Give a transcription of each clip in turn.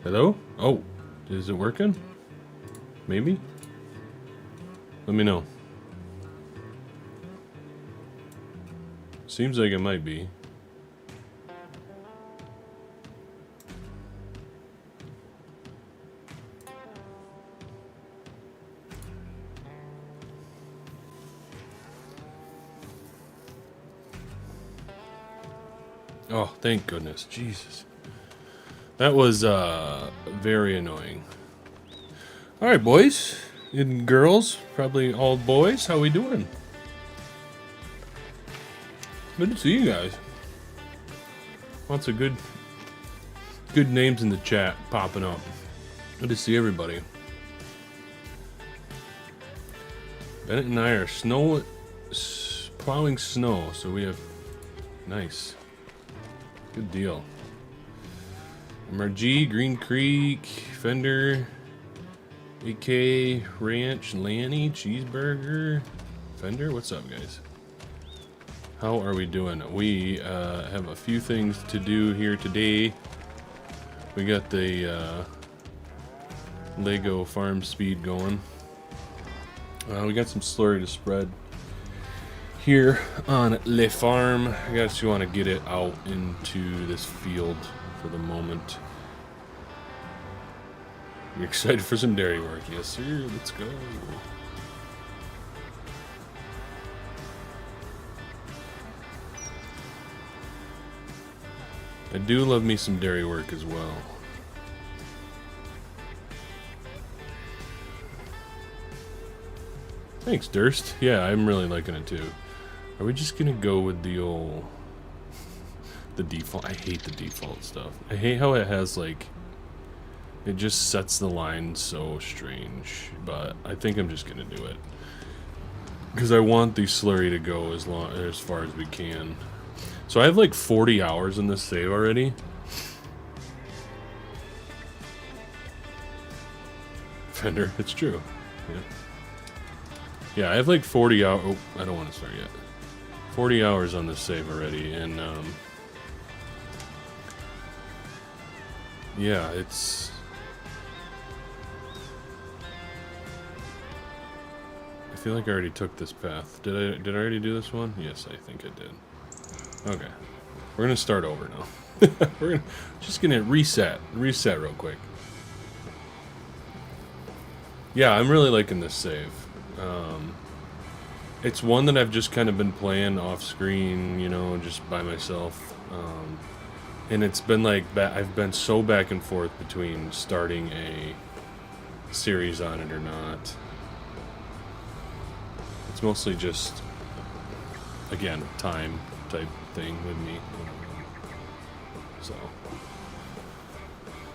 Hello? Oh, is it working? Maybe? Let me know. Seems like it might be. Oh, thank goodness. Jesus. That was very annoying. Alright, boys and girls, probably all boys, how we doing? Good to see you guys. Lots of good names in the chat popping up. Good to see everybody. Bennett and I are plowing snow, so we have nice. Good deal. MRG, Green Creek, Fender, AK, Ranch, Lanny, Cheeseburger, Fender. What's up, guys? How are we doing? We have a few things to do here today. We got the Lego farm speed going. We got some slurry to spread here on Le Farm. I just want to get it out into this field for the moment. You're excited for some dairy work? Yes, sir. Let's go. I do love me some dairy work as well. Thanks, Durst. Yeah, I'm really liking it too. Are we just gonna go with the old... the default? I hate the default stuff. I hate how it has, like... it just sets the line so strange. But I think I'm just gonna do it. Because I want the slurry to go as far as we can. So I have like 40 hours in this save already. Fender, it's true. Yeah. Yeah, I have like 40 hours. Oh, I don't want to start yet. 40 hours on this save already, and yeah, it's... I feel like I already took this path. Did I already do this one? Yes, I think I did. Okay, we're gonna start over now. We're just gonna reset real quick. Yeah, I'm really liking this save. It's one that I've just kind of been playing off screen, you know, just by myself. And it's been like, I've been so back and forth between starting a series on it or not. It's mostly just, again, time type thing with me. So,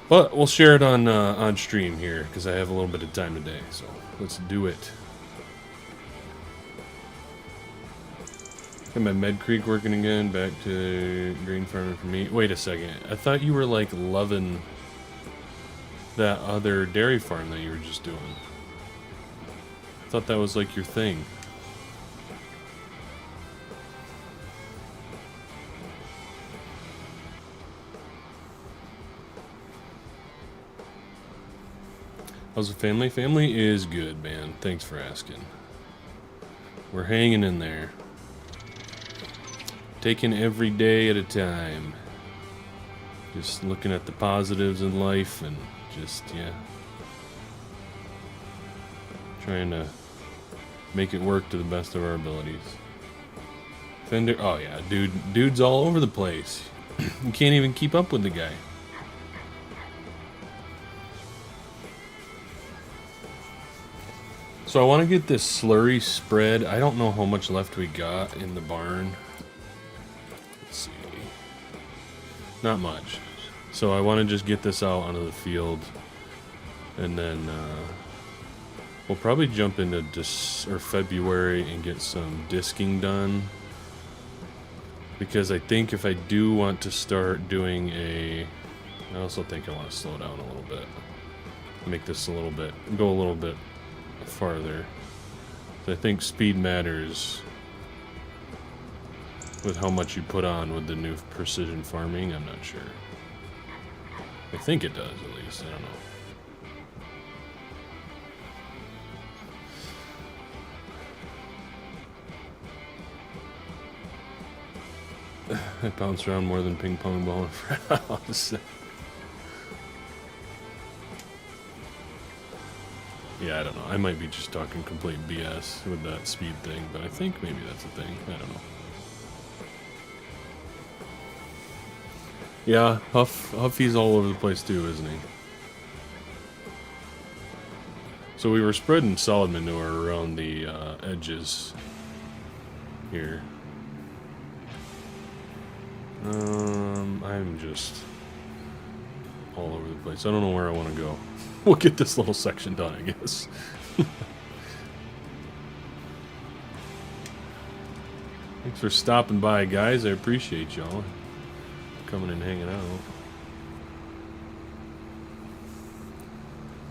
but we'll share it on stream here because I have a little bit of time today. So let's do it. Got my Med Creek working again. Back to green farming for me. Wait a second. I thought you were like loving that other dairy farm that you were just doing. I thought that was like your thing. How's the family? Family is good, man. Thanks for asking. We're hanging in there. Taking every day at a time. Just looking at the positives in life and just, yeah. Trying to make it work to the best of our abilities. Fender, oh yeah, dude's all over the place. You can't even keep up with the guy. So I want to get this slurry spread. I don't know how much left we got in the barn. Let's see. Not much. So I want to just get this out onto the field. And then we'll probably jump into February and get some disking done. Because I think if I do want to start doing I also think I want to slow down a little bit. Make this go a little bit farther. So I think speed matters with how much you put on with the new precision farming. I'm not sure. I think it does, at least. I don't know. I bounce around more than ping pong ball in front house. Yeah, I don't know. I might be just talking complete BS with that speed thing, but I think maybe that's a thing. I don't know. Yeah, Huffy's all over the place too, isn't he? So we were spreading solid manure around the edges here. I'm just all over the place. I don't know where I want to go. We'll get this little section done, I guess. Thanks for stopping by, guys. I appreciate y'all coming and hanging out.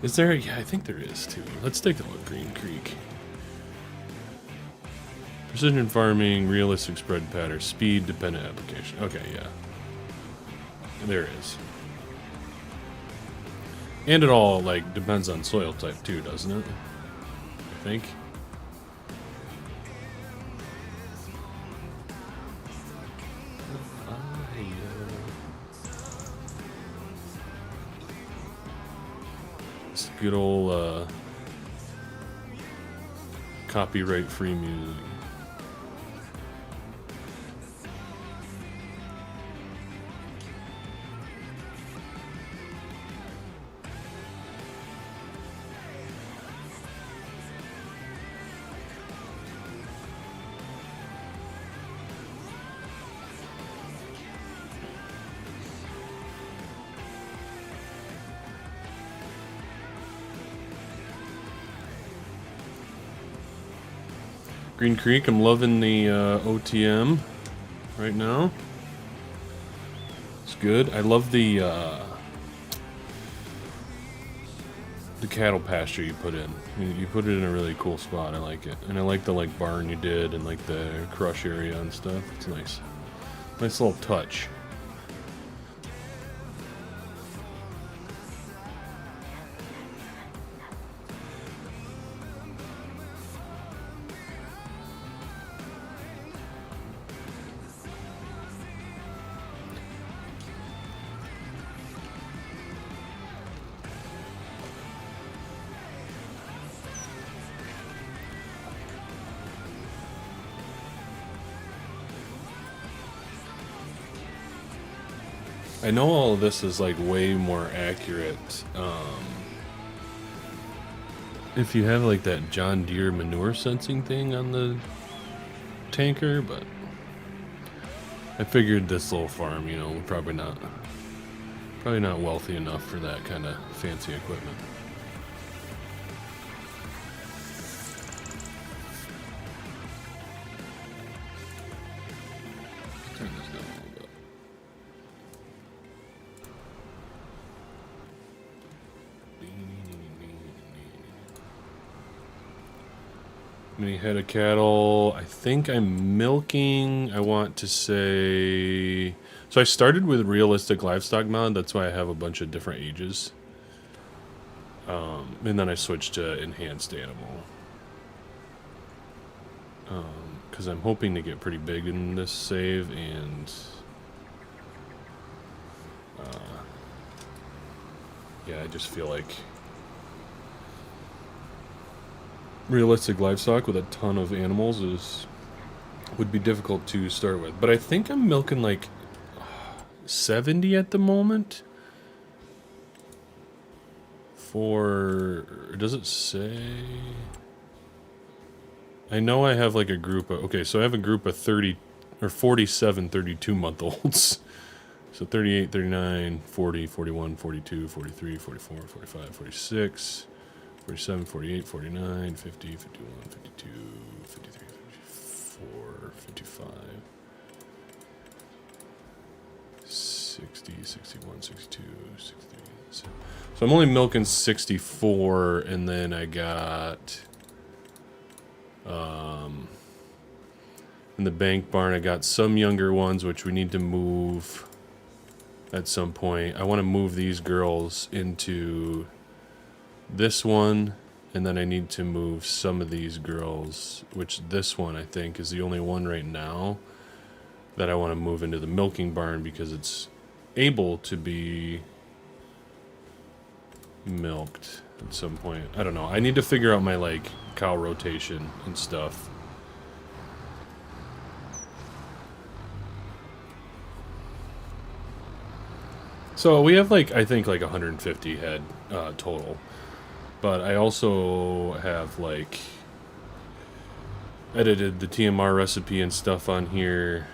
Is there? Yeah, I think there is too. Let's take a look. Green Creek. Precision farming, realistic spread pattern, speed dependent application. Okay, yeah. There is. And it all, like, depends on soil type too, doesn't it? I think. It's good old, copyright-free music. Green Creek, I'm loving the OTM right now. It's good. I love the cattle pasture you put in. You put it in a really cool spot. I like it, and I like the barn you did and like the crush area and stuff. It's nice, nice little touch. I know all of this is like way more accurate if you have like that John Deere manure sensing thing on the tanker, but I figured this little farm, you know, probably not wealthy enough for that kind of fancy equipment. Turn this down a little bit. Many head of cattle. I think I'm milking. I want to say. So I started with realistic livestock mod. That's why I have a bunch of different ages. And then I switched to enhanced animal. Because I'm hoping to get pretty big in this save, and yeah, I just feel like realistic livestock with a ton of animals would be difficult to start with. But I think I'm milking like 70 at the moment. Does it say? I know I have like a group of, okay, so I have a group of 30 or 47 32-month olds. So 38, 39, 40, 41, 42, 43, 44, 45, 46, 47, 48, 49, 50, 51, 52, 53, 54, 55, 60, 61, 62, 63. So I'm only milking 64, and then I got in the bank barn I got some younger ones which we need to move at some point. I want to move these girls into this one, and then I need to move some of these girls, which this one I think is the only one right now that I want to move into the milking barn because it's able to be milked at some point. I don't know. I need to figure out my like cow rotation and stuff. So we have like, I think like 150 head total, but I also have like edited the TMR recipe and stuff on here.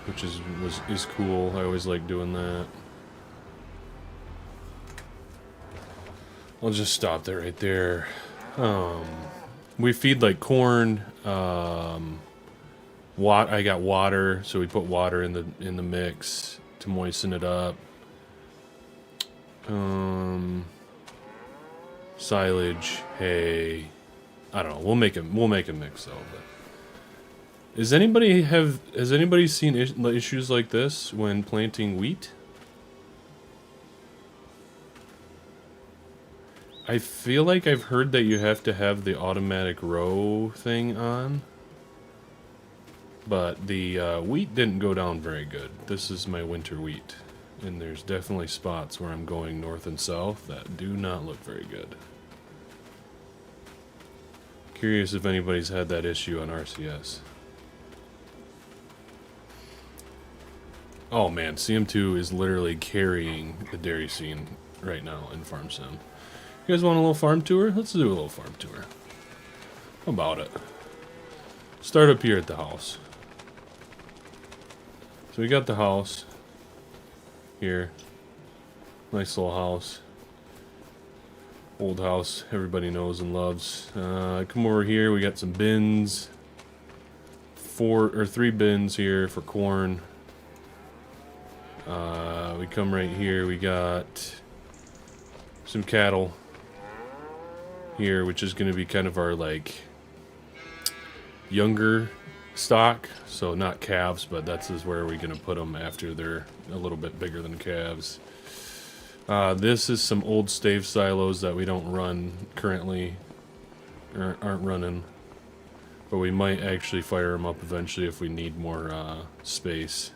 Which is cool. I always like doing that. I'll just stop that right there. We feed like corn. I got water, so we put water in the mix to moisten it up. Silage, hay. I don't know. We'll make a mix though. But has anybody seen issues like this when planting wheat? I feel like I've heard that you have to have the automatic row thing on, but the wheat didn't go down very good. This is my winter wheat, and there's definitely spots where I'm going north and south that do not look very good. Curious if anybody's had that issue on RCS. Oh man, CM2 is literally carrying the dairy scene right now in Farm Sim. You guys want a little farm tour? Let's do a little farm tour. How about it? Start up here at the house. So we got the house here. Nice little house. Old house everybody knows and loves. Come over here, we got some bins. 3 bins here for corn. We come right here, we got some cattle here, which is going to be kind of our like younger stock, so not calves, but that's is where we're going to put them after they're a little bit bigger than calves. This is some old stave silos that we don't run currently, or aren't running, but we might actually fire them up eventually if we need more space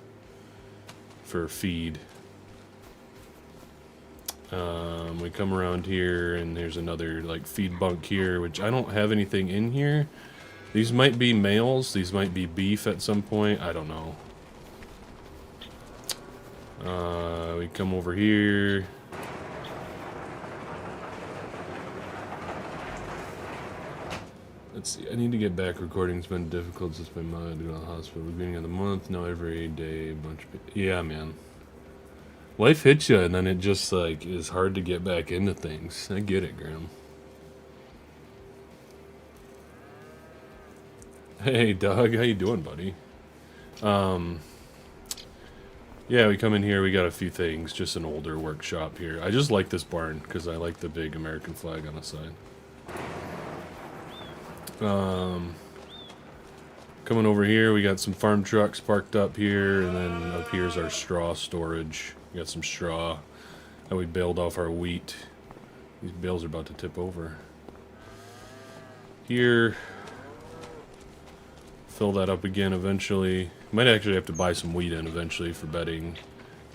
for feed. We come around here and there's another like feed bunk here, which I don't have anything in here. These might be males, these might be beef at some point, I don't know. We come over here. Let's see, I need to get back recording. It's been difficult since my mother to go to the hospital. Beginning of the month, now every day, a bunch of people. Yeah, man. Life hits you, and then it just, like, is hard to get back into things. I get it, Graham. Hey, Doug. How you doing, buddy? Yeah, we come in here. We got a few things. Just an older workshop here. I just like this barn, because I like the big American flag on the side. Coming over here, we got some farm trucks parked up here, and then up here's our straw storage. We got some straw that we baled off our wheat. These bales are about to tip over. Here, fill that up again eventually. Might actually have to buy some wheat in eventually for bedding.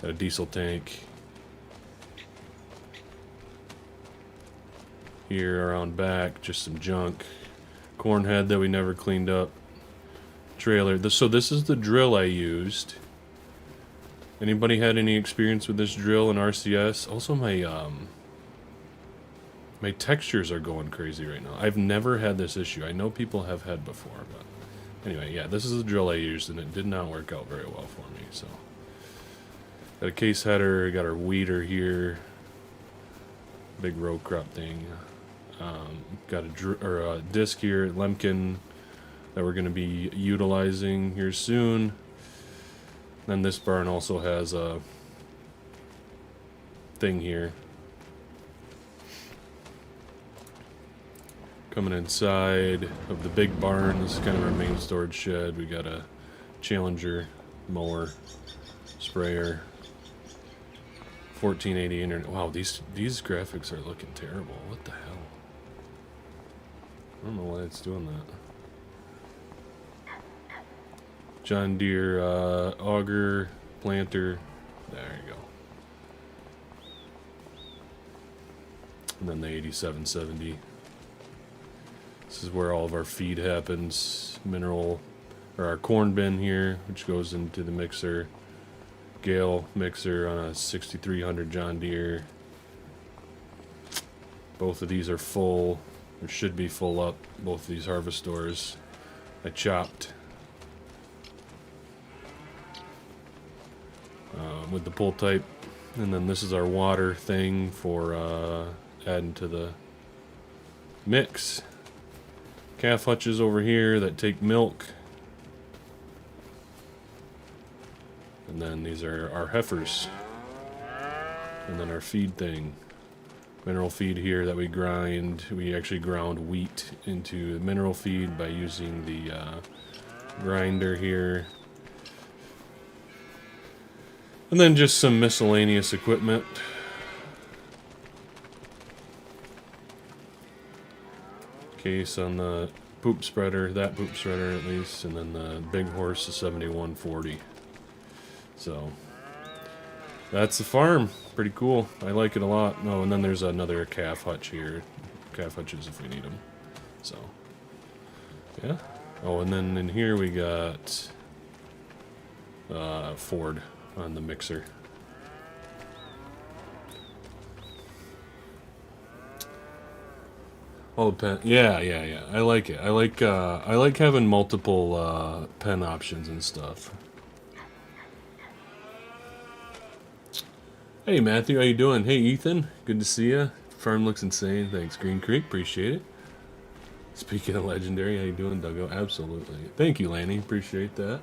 Got a diesel tank. Here around back, just some junk. Corn head that we never cleaned up. Trailer. So this is the drill I used. Anybody had any experience with this drill in RCS? Also, my textures are going crazy right now. I've never had this issue. I know people have had before, but anyway, yeah, this is the drill I used, and it did not work out very well for me. So, got a case header, got our weeder here, big row crop thing. Got a disc here, Lemkin, that we're going to be utilizing here soon. Then this barn also has a thing here. Coming inside of the big barn. This is kind of our main storage shed. We got a Challenger mower, sprayer, 1480 internet. Wow, these graphics are looking terrible. What the hell? I don't know why it's doing that. John Deere auger, planter. There you go. And then the 8770. This is where all of our feed happens. Mineral, or our corn bin here, which goes into the mixer. Gale mixer on a 6300 John Deere. Both of these are full, or should be full up. Both of these harvestors. I chopped with the pull type. And then this is our water thing for adding to the mix. Calf hutches over here that take milk. And then these are our heifers. And then our feed thing. Mineral feed here that we grind. We actually ground wheat into mineral feed by using the grinder here. And then just some miscellaneous equipment. Case on the poop spreader, that poop spreader at least, and then the big horse, the 7140. So that's the farm. Pretty cool. I like it a lot. Oh, and then there's another calf hutch here. Calf hutches if we need them. So yeah. Oh, and then in here we got Ford on the mixer. Oh, pen. Yeah. I like it. I like having multiple pen options and stuff. Hey Matthew, how you doing? Hey Ethan, good to see you. Farm looks insane. Thanks, Green Creek. Appreciate it. Speaking of legendary, how you doing, Duggo? Absolutely. Thank you, Lanny. Appreciate that.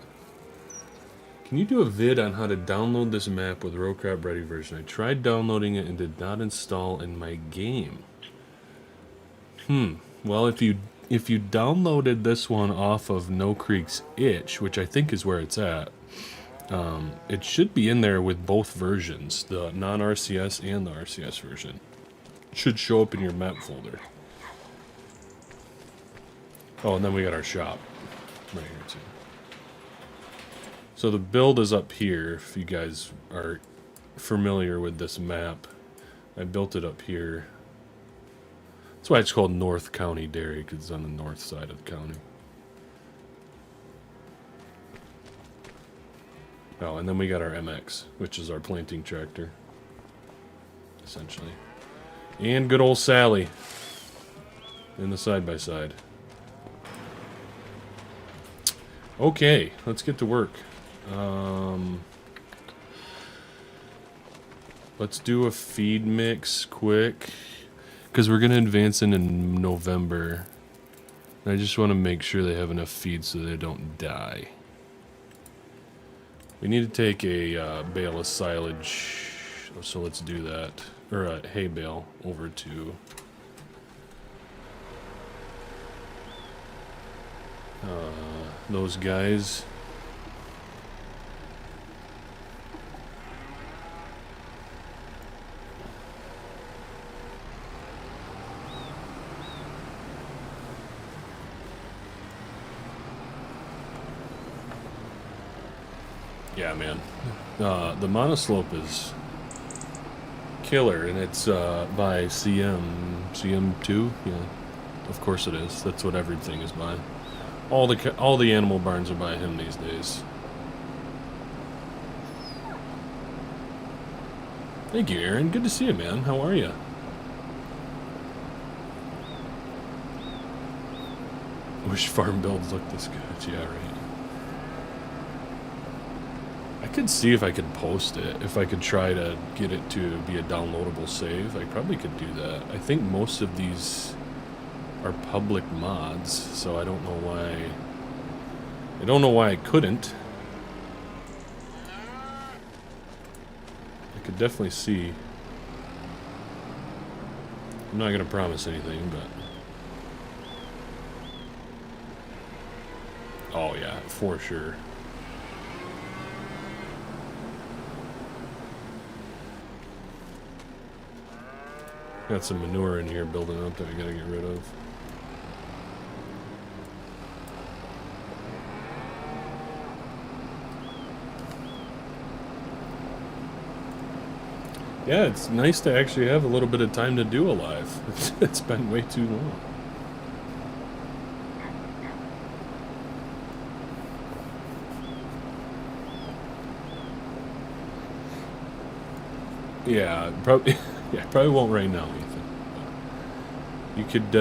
Can you do a vid on how to download this map with row crop ready version? I tried downloading it and did not install in my game. Well, if you downloaded this one off of No Creek's itch, which I think is where it's at, it should be in there with both versions, the non-RCS and the RCS version. It should show up in your map folder. Oh, and then we got our shop right here too. So the build is up here, if you guys are familiar with this map. I built it up here. That's why it's called North County Dairy, because it's on the north side of the county. Oh, and then we got our MX, which is our planting tractor, essentially. And good old Sally in the side-by-side. Okay, let's get to work. Let's do a feed mix quick, because we're going to advance in November. I just want to make sure they have enough feed so they don't die. We need to take a bale of silage, so let's do that. Or a hay bale over to those guys. Yeah, man. The monoslope is killer, and it's by CM2. Yeah, of course it is. That's what everything is by. All the animal barns are by him these days. Thank you, Aaron. Good to see you, man. How are you? Wish farm builds looked this good. Yeah, right. I could see if I could post it. If I could try to get it to be a downloadable save, I probably could do that. I think most of these are public mods, so I don't know why. I don't know why I couldn't. I could definitely see. I'm not gonna promise anything, but for sure. Got some manure in here building up that I gotta get rid of. Yeah, it's nice to actually have a little bit of time to do a live. It's been way too long. Yeah, probably. Yeah, probably won't right now, Ethan. You could,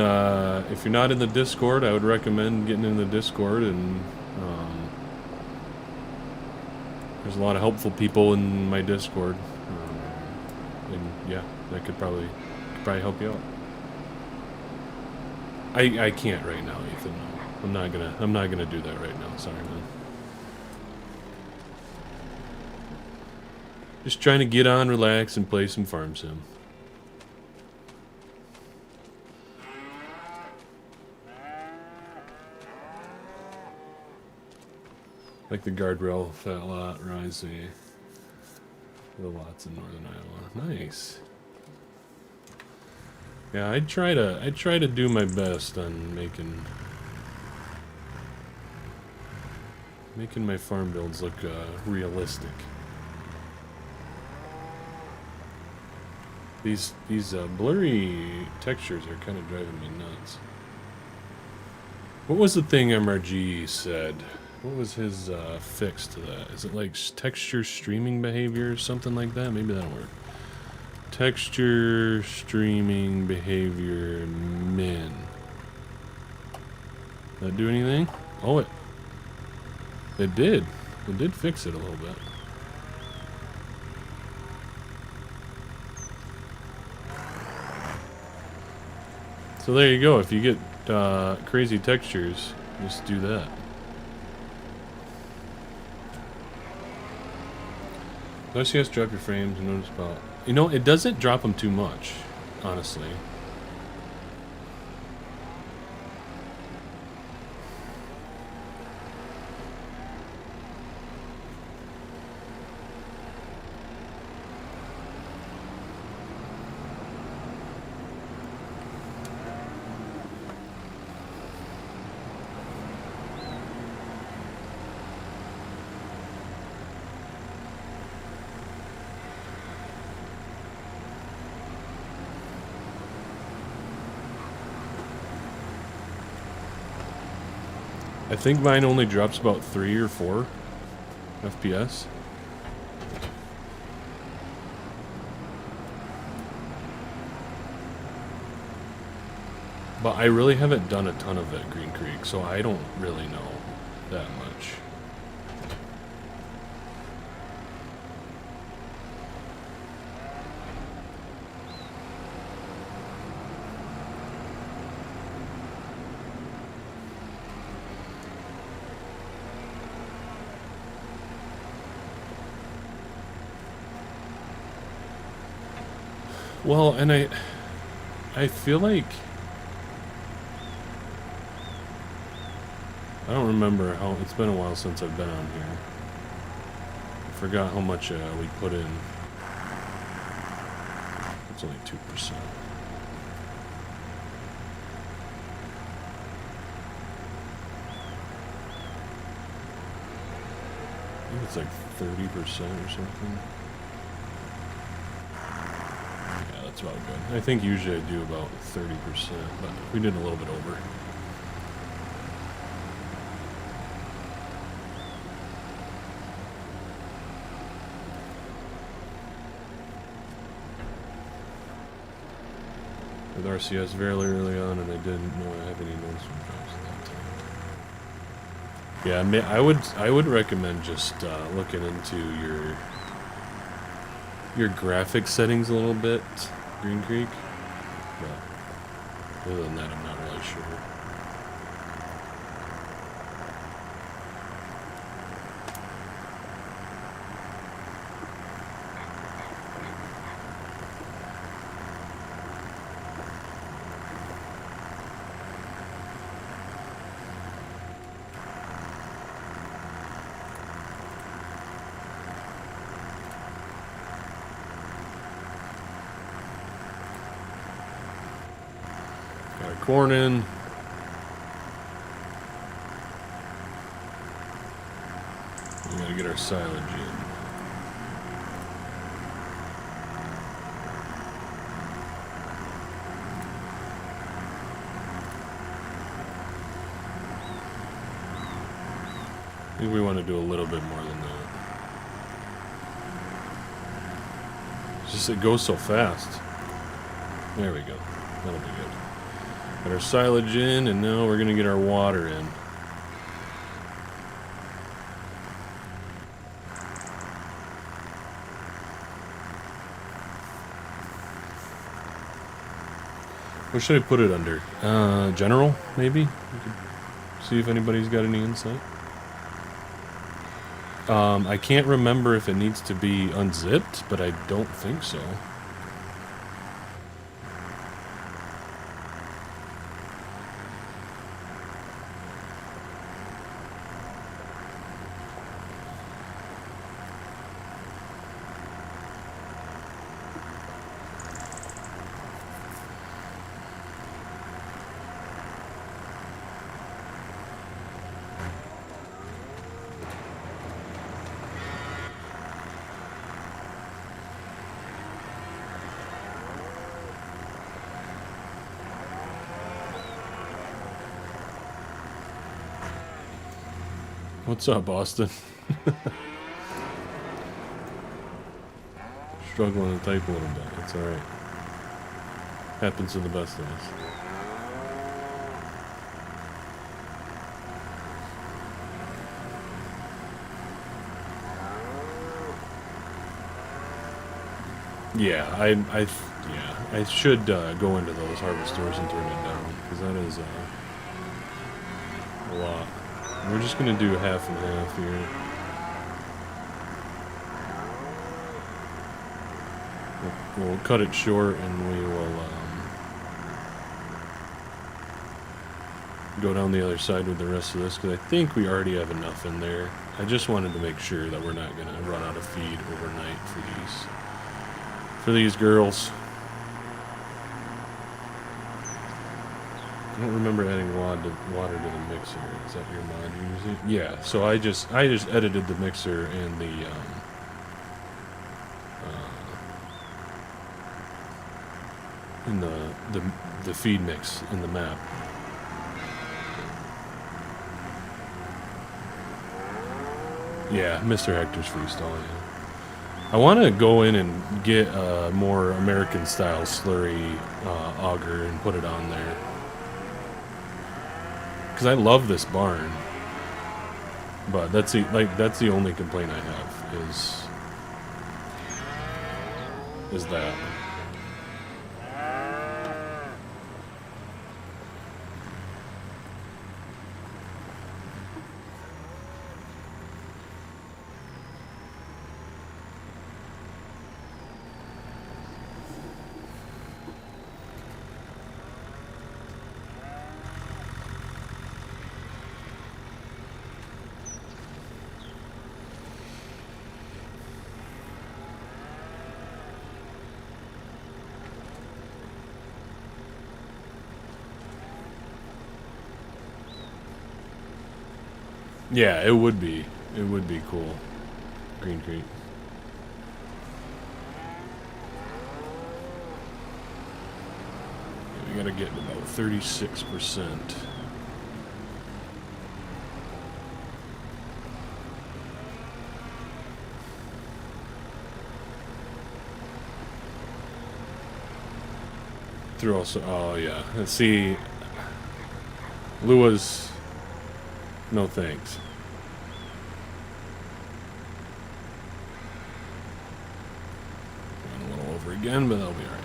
if you're not in the Discord, I would recommend getting in the Discord, and there's a lot of helpful people in my Discord, and yeah, that could probably help you out. I can't right now, Ethan. No. I'm not gonna do that right now. Sorry, man. Just trying to get on, relax, and play some farm sim. Like the guardrail fat lot, rise the lots in northern Iowa. Nice. Yeah, I try to do my best on making my farm builds look realistic. These blurry textures are kind of driving me nuts. What was the thing MRG said? What was his fix to that? Is it like texture streaming behavior or something like that? Maybe that'll work. Texture streaming behavior min. That do anything? Oh, it did. It did fix it a little bit. So there you go. If you get crazy textures, just do that. RCS drop your frames and notice about. You know, it doesn't drop them too much, honestly. I think mine only drops about 3 or 4 FPS. But I really haven't done a ton of it at Green Creek, so I don't really know that much. Well, and I feel like I don't remember how it's been a while since I've been on here. I forgot how much we put in. It's only 2%. I think it's like 30% or something. That's about good. I think usually I do about 30%, but we did a little bit over. With RCS very early on, and I didn't know I have any noticeable drops at that time. Yeah, I would recommend just looking into your graphics settings a little bit, Green Creek. But other than that, I'm not really sure. our corn in. We gotta get our silage in. I think we want to do a little bit more than that. It's just it goes so fast. There we go. That'll be good. Got our silage in, and now we're gonna get our water in. What should I put it under? General, maybe? See if anybody's got any insight. I can't remember if it needs to be unzipped, but I don't think so. What's up, Austin? Struggling to type a little bit. It's alright. Happens to the best of us. Yeah, I should go into those harvesters and turn it down, because that is a lot. We're just going to do half and half here. We'll cut it short, and we will go down the other side with the rest of this, because I think we already have enough in there. I just wanted to make sure that we're not going to run out of feed overnight for these girls. I don't remember adding water to the mixer. Is that your mod you're using? Yeah. So I just edited the mixer and the feed mix in the map. Yeah, Mr. Hector's Freestall. Yeah. I want to go in and get a more American style slurry auger and put it on there. Because I love this barn, but that's the only complaint I have is that. Yeah, it would be. It would be cool. Green Creek. We gotta get about 36%. Through also, oh yeah. Let's see. Lua's. No thanks. Went a little over again, but that'll be alright.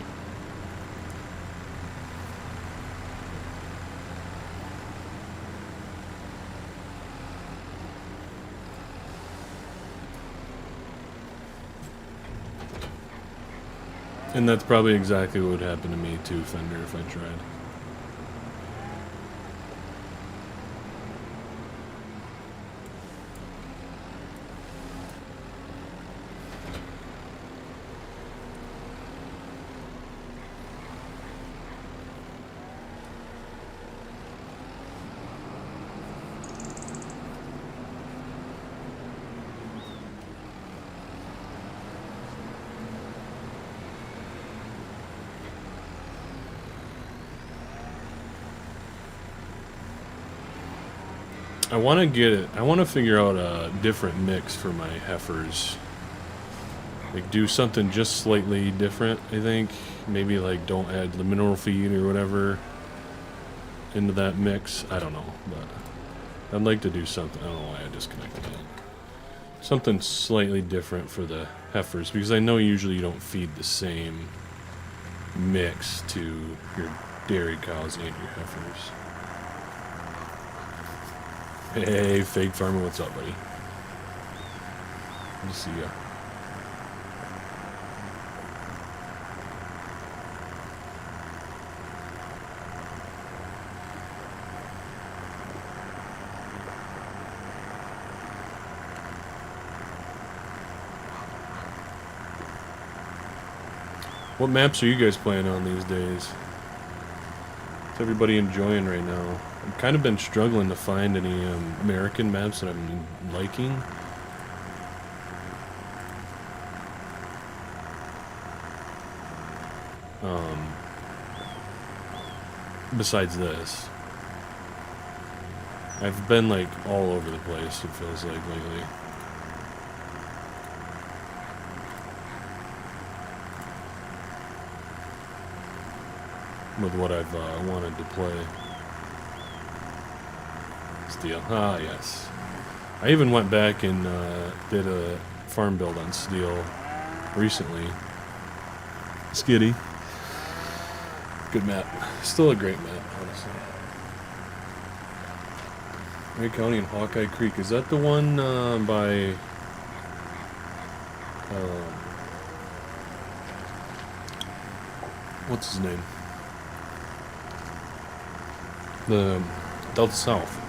And that's probably exactly what would happen to me too, Fender, if I tried. I want to get it. I want to figure out a different mix for my heifers. Like do something just slightly different, I think. Maybe like don't add the mineral feed or whatever into that mix. I don't know, but I'd like to do something. I don't know why I disconnected it. Something slightly different for the heifers, because I know usually you don't feed the same mix to your dairy cows and your heifers. Hey, fake farmer, what's up, buddy? Good to see ya. What maps are you guys playing on these days? What's everybody enjoying right now? I've kind of been struggling to find any American maps that I'm liking. Besides this. I've been like all over the place, it feels like lately. With what I've wanted to play. Steel. Ah, yes. I even went back and did a farm build on Steel recently. Skitty. Good map. Still a great map, honestly. Ray County and Hawkeye Creek. Is that the one by... what's his name? The Delta South.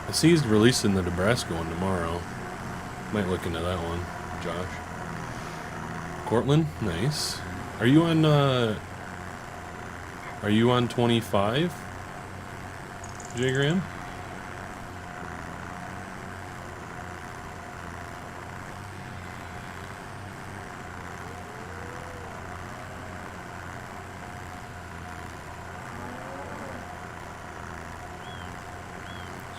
I see he's releasing the Nebraska one tomorrow. Might look into that one, Josh. Cortland, nice. Are you on 25? J Graham?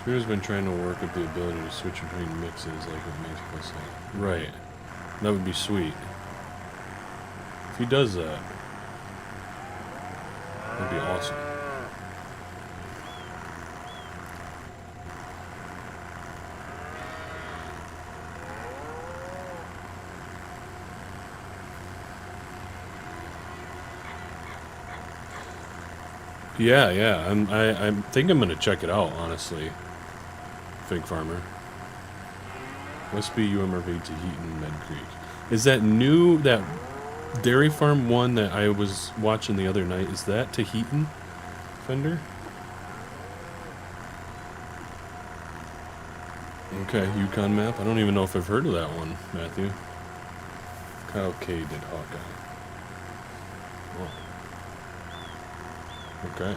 Spear's been trying to work with the ability to switch between mixes like what makes plus like. Right. That would be sweet. If he does that, that'd be awesome. Yeah. I think I'm gonna check it out, honestly. Fig Farmer. Westby UMRV to Heaton Med Creek. Is that new, that dairy farm one that I was watching the other night, is that to Heaton Fender? Okay, Yukon map. I don't even know if I've heard of that one, Matthew. Kyle K did Hawkeye. Oh. Okay.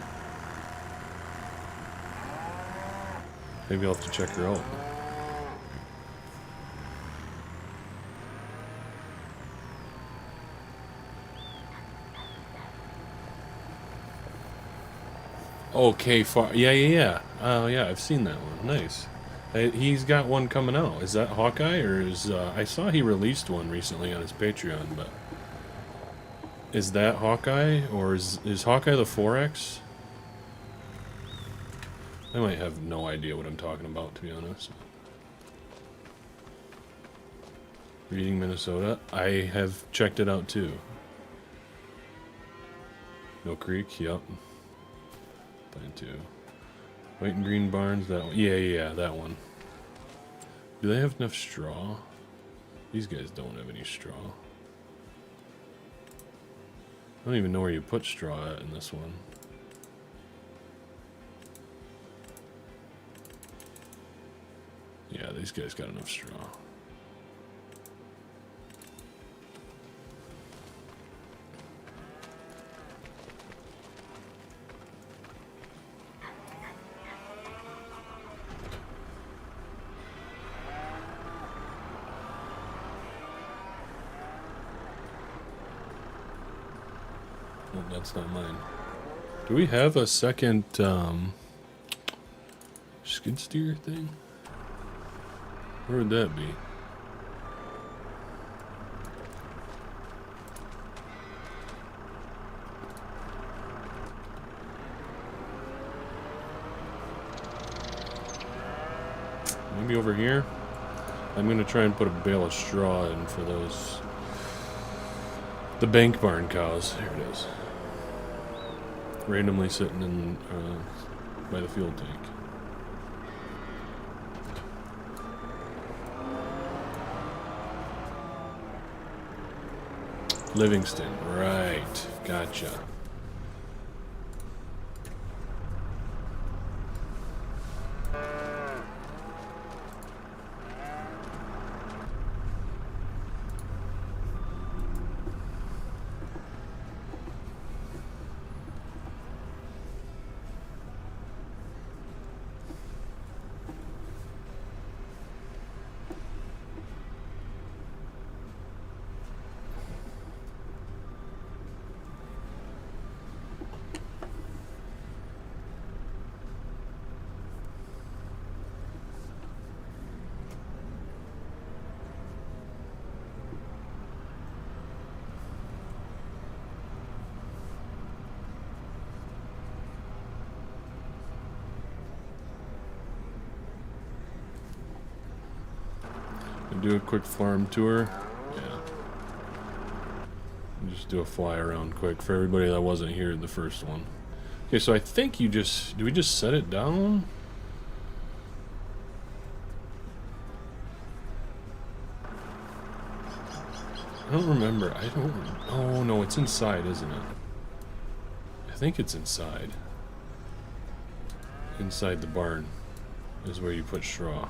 Maybe I'll have to check her out. Okay, yeah. Oh, yeah, I've seen that one. Nice. He's got one coming out. Is that Hawkeye, or is... I saw he released one recently on his Patreon, but... Is that Hawkeye, or is Hawkeye the 4X? I might have no idea what I'm talking about, to be honest. Reading Minnesota. I have checked it out, too. Mill Creek, yep. Plan 2. White and Green Barns, that one. Yeah, that one. Do they have enough straw? These guys don't have any straw. I don't even know where you put straw at in this one. Yeah, these guys got enough straw. Oh, that's not mine. Do we have a second, skid steer thing? Where would that be? Maybe over here? I'm gonna try and put a bale of straw in for those. The bank barn cows. Here it is. Randomly sitting in by the fuel tank. Livingston, right. Gotcha. Do a quick farm tour. Yeah. Just do a fly around quick for everybody that wasn't here in the first one. Okay, so I think you just... Do we just set it down? I don't remember. I don't... Oh, no, it's inside, isn't it? I think it's inside. Inside the barn is where you put straw.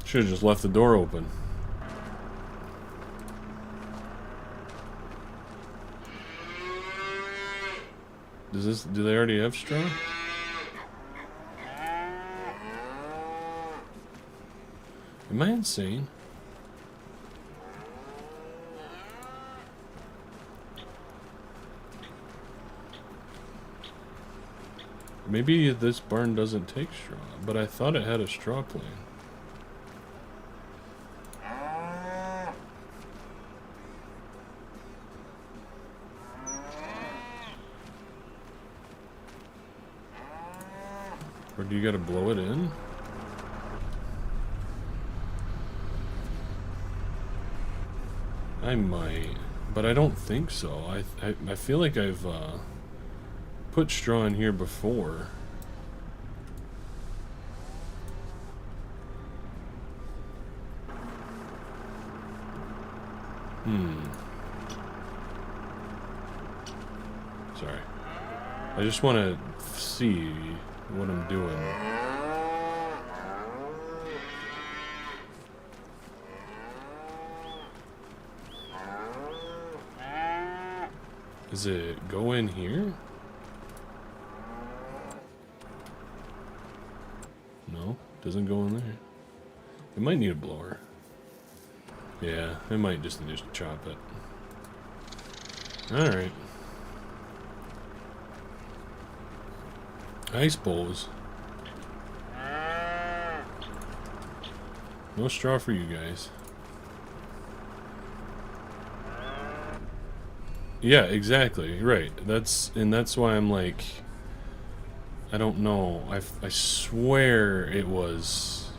Should have just left the door open. Do they already have straw? Am I insane? Maybe this barn doesn't take straw, but I thought it had a straw plan. Or do you gotta blow it in? I might, but I don't think so. I feel like I've put straw in here before. Sorry. I just want to see what I'm doing. Does it go in here? No, doesn't go in there. It might need a blower. Yeah, it might just need to chop it. Alright. I suppose. No straw for you guys. Yeah, exactly. Right. That's why I'm like, I don't know. I swear it was.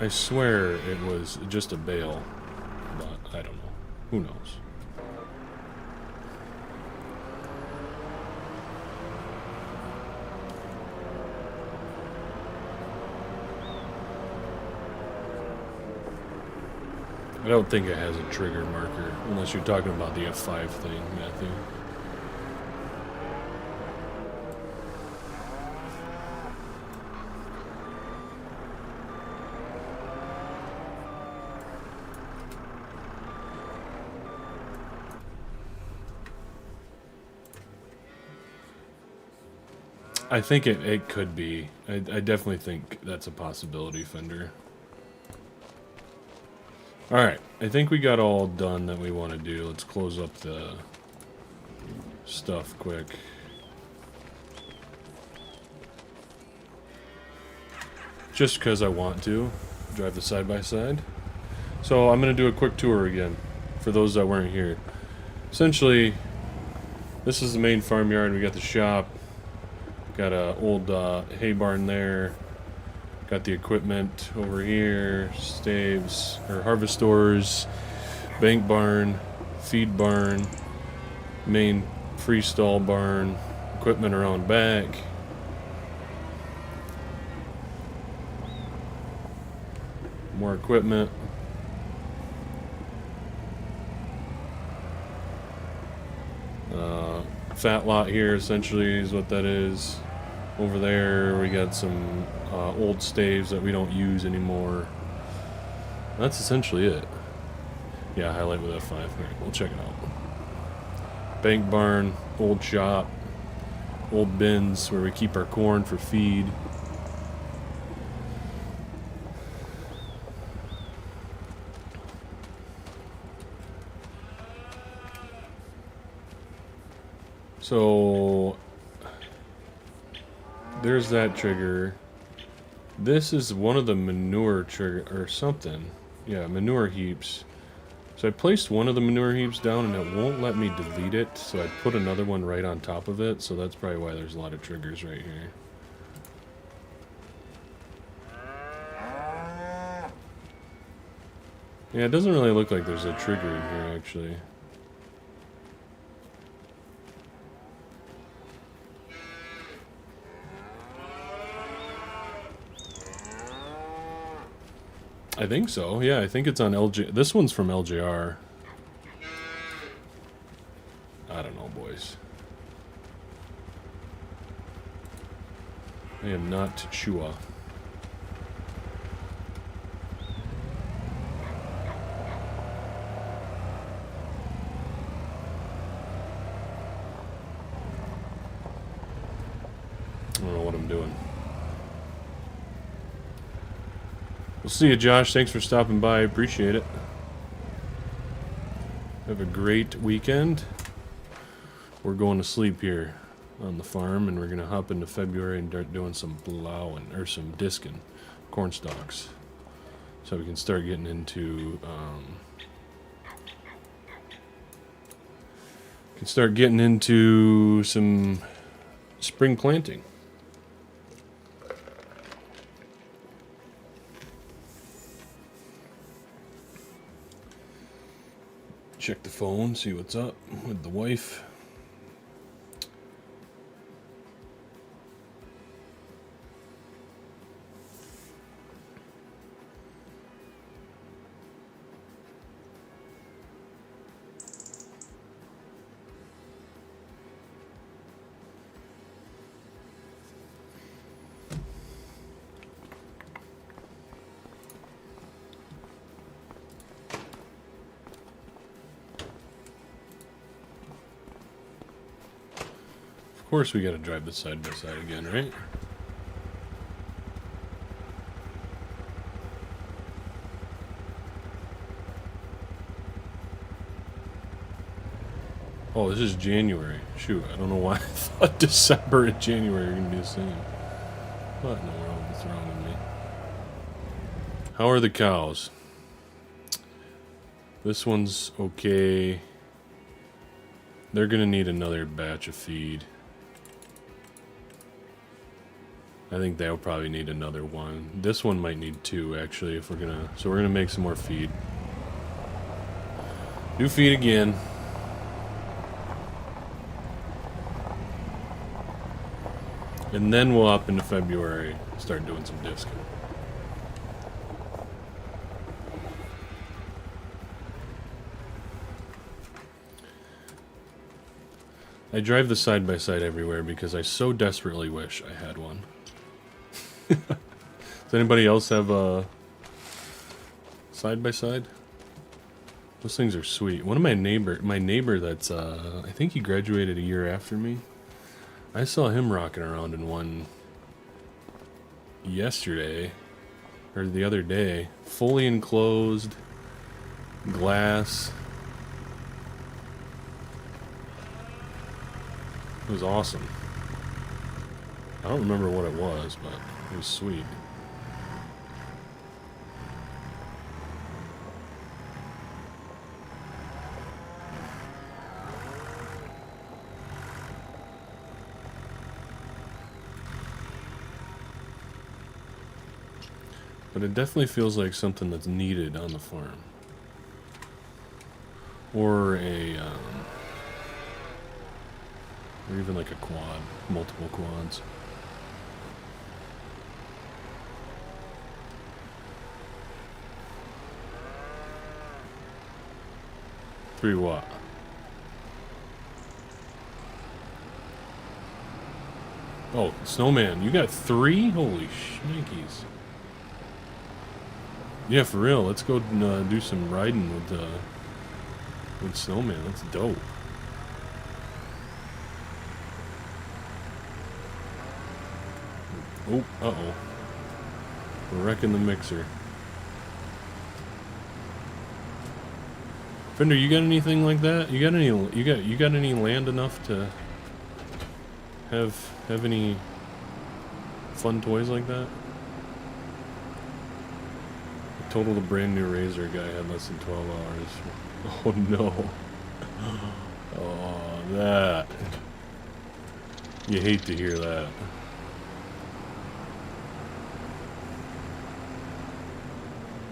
I swear it was just a bale, but I don't know. Who knows? I don't think it has a trigger marker, unless you're talking about the F5 thing, Matthew. I think it could be. I definitely think that's a possibility, Fender. Alright, I think we got all done that we want to do. Let's close up the stuff quick. Just because I want to drive the side-by-side. So I'm going to do a quick tour again for those that weren't here. Essentially, this is the main farmyard. We got the shop. Got a old hay barn there. Got the equipment over here. Staves, or harvest doors. Bank barn. Feed barn. Main freestall barn. Equipment around back. More equipment. Fat lot here essentially is what that is. Over there we got some old staves that we don't use anymore. That's essentially it. Yeah, highlight with F5. Alright, we'll check it out. Bank barn, old shop, old bins where we keep our corn for feed. So there's that trigger. This is one of the manure trigger or something. Yeah, manure heaps. So I placed one of the manure heaps down and it won't let me delete it, so I put another one right on top of it, so that's probably why there's a lot of triggers right here. Yeah, it doesn't really look like there's a trigger in here actually. I think so. Yeah, I think it's on LJ. This one's from LJR. I don't know, boys. I am not sure. I don't know what I'm doing. We'll see you, Josh. Thanks for stopping by. Appreciate it. Have a great weekend. We're going to sleep here on the farm, and we're going to hop into February and start doing some plowing, or some disking, corn stalks. So we can start getting into, some spring planting. Check the phone, see what's up with the wife. Of course we gotta drive this side by side again, right? Oh, this is January. Shoot, I don't know why I thought December and January are gonna be the same. What in the world is wrong with me? How are the cows? This one's okay. They're gonna need another batch of feed. I think they'll probably need another one. This one might need two, actually, if we're gonna... So we're gonna make some more feed. Do feed again. And then we'll up into February, start doing some disking. I drive the side-by-side everywhere because I so desperately wish I had one. Does anybody else have a side-by-side? Those things are sweet. One of my neighbor that's, I think he graduated a year after me. I saw him rocking around in one yesterday, or the other day. Fully enclosed, glass. It was awesome. I don't remember what it was, but it was sweet. But it definitely feels like something that's needed on the farm. Or a, or even like a quad, multiple quads. Three what? Oh, snowman, you got 3? Holy shnikes. Yeah, for real. Let's go do some riding with snowman. That's dope. Oh, uh-oh. We're wrecking the mixer. Fender, you got anything like that? You got any land enough to have any fun toys like that? I totaled a brand new Razor guy had less than 12 hours. Oh no. Oh, that. You hate to hear that.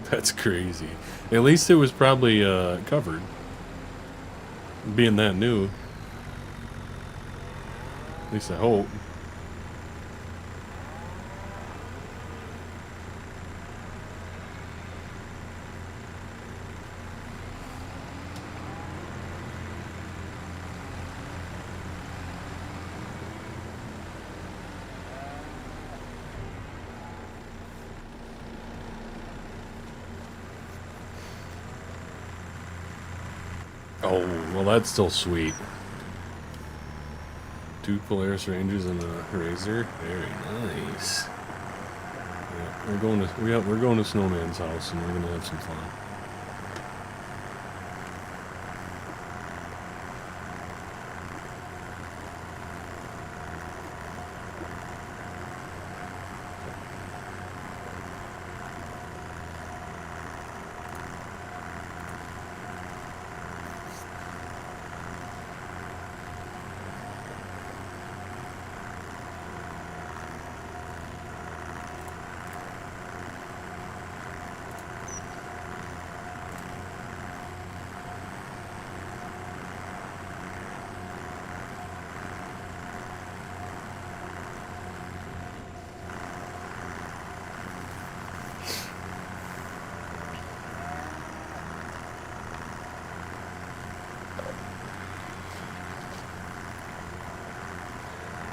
That's crazy. At least it was probably covered. Being that new. At least I hope. Oh, well that's still sweet. 2 Polaris Rangers and a Razor. Very nice. Yeah, we're going to Snowman's house and we're gonna have some fun.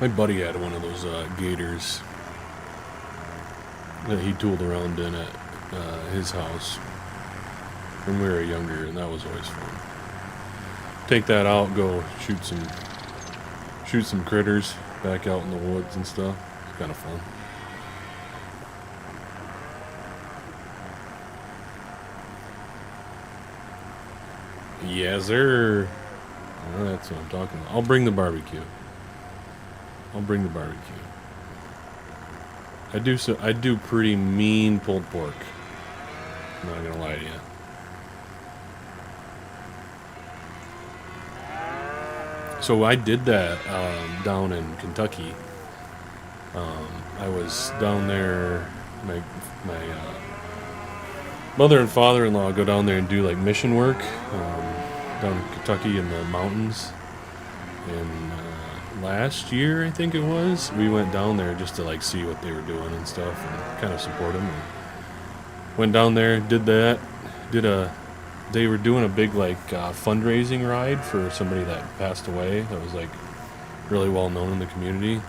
My buddy had one of those Gators that he tooled around in at his house when we were younger, and that was always fun. Take that out, go shoot some critters back out in the woods and stuff. It's kind of fun. Yes, sir. Well, that's what I'm talking about. I'll bring the barbecue. I do pretty mean pulled pork. I'm not gonna lie to you. So I did that down in Kentucky. I was down there. My mother and father-in-law go down there and do like mission work down in Kentucky in the mountains. And last year, I think it was, we went down there just to like see what they were doing and stuff and kind of support them. And went down there, did that, they were doing a big like fundraising ride for somebody that passed away that was like really well known in the community.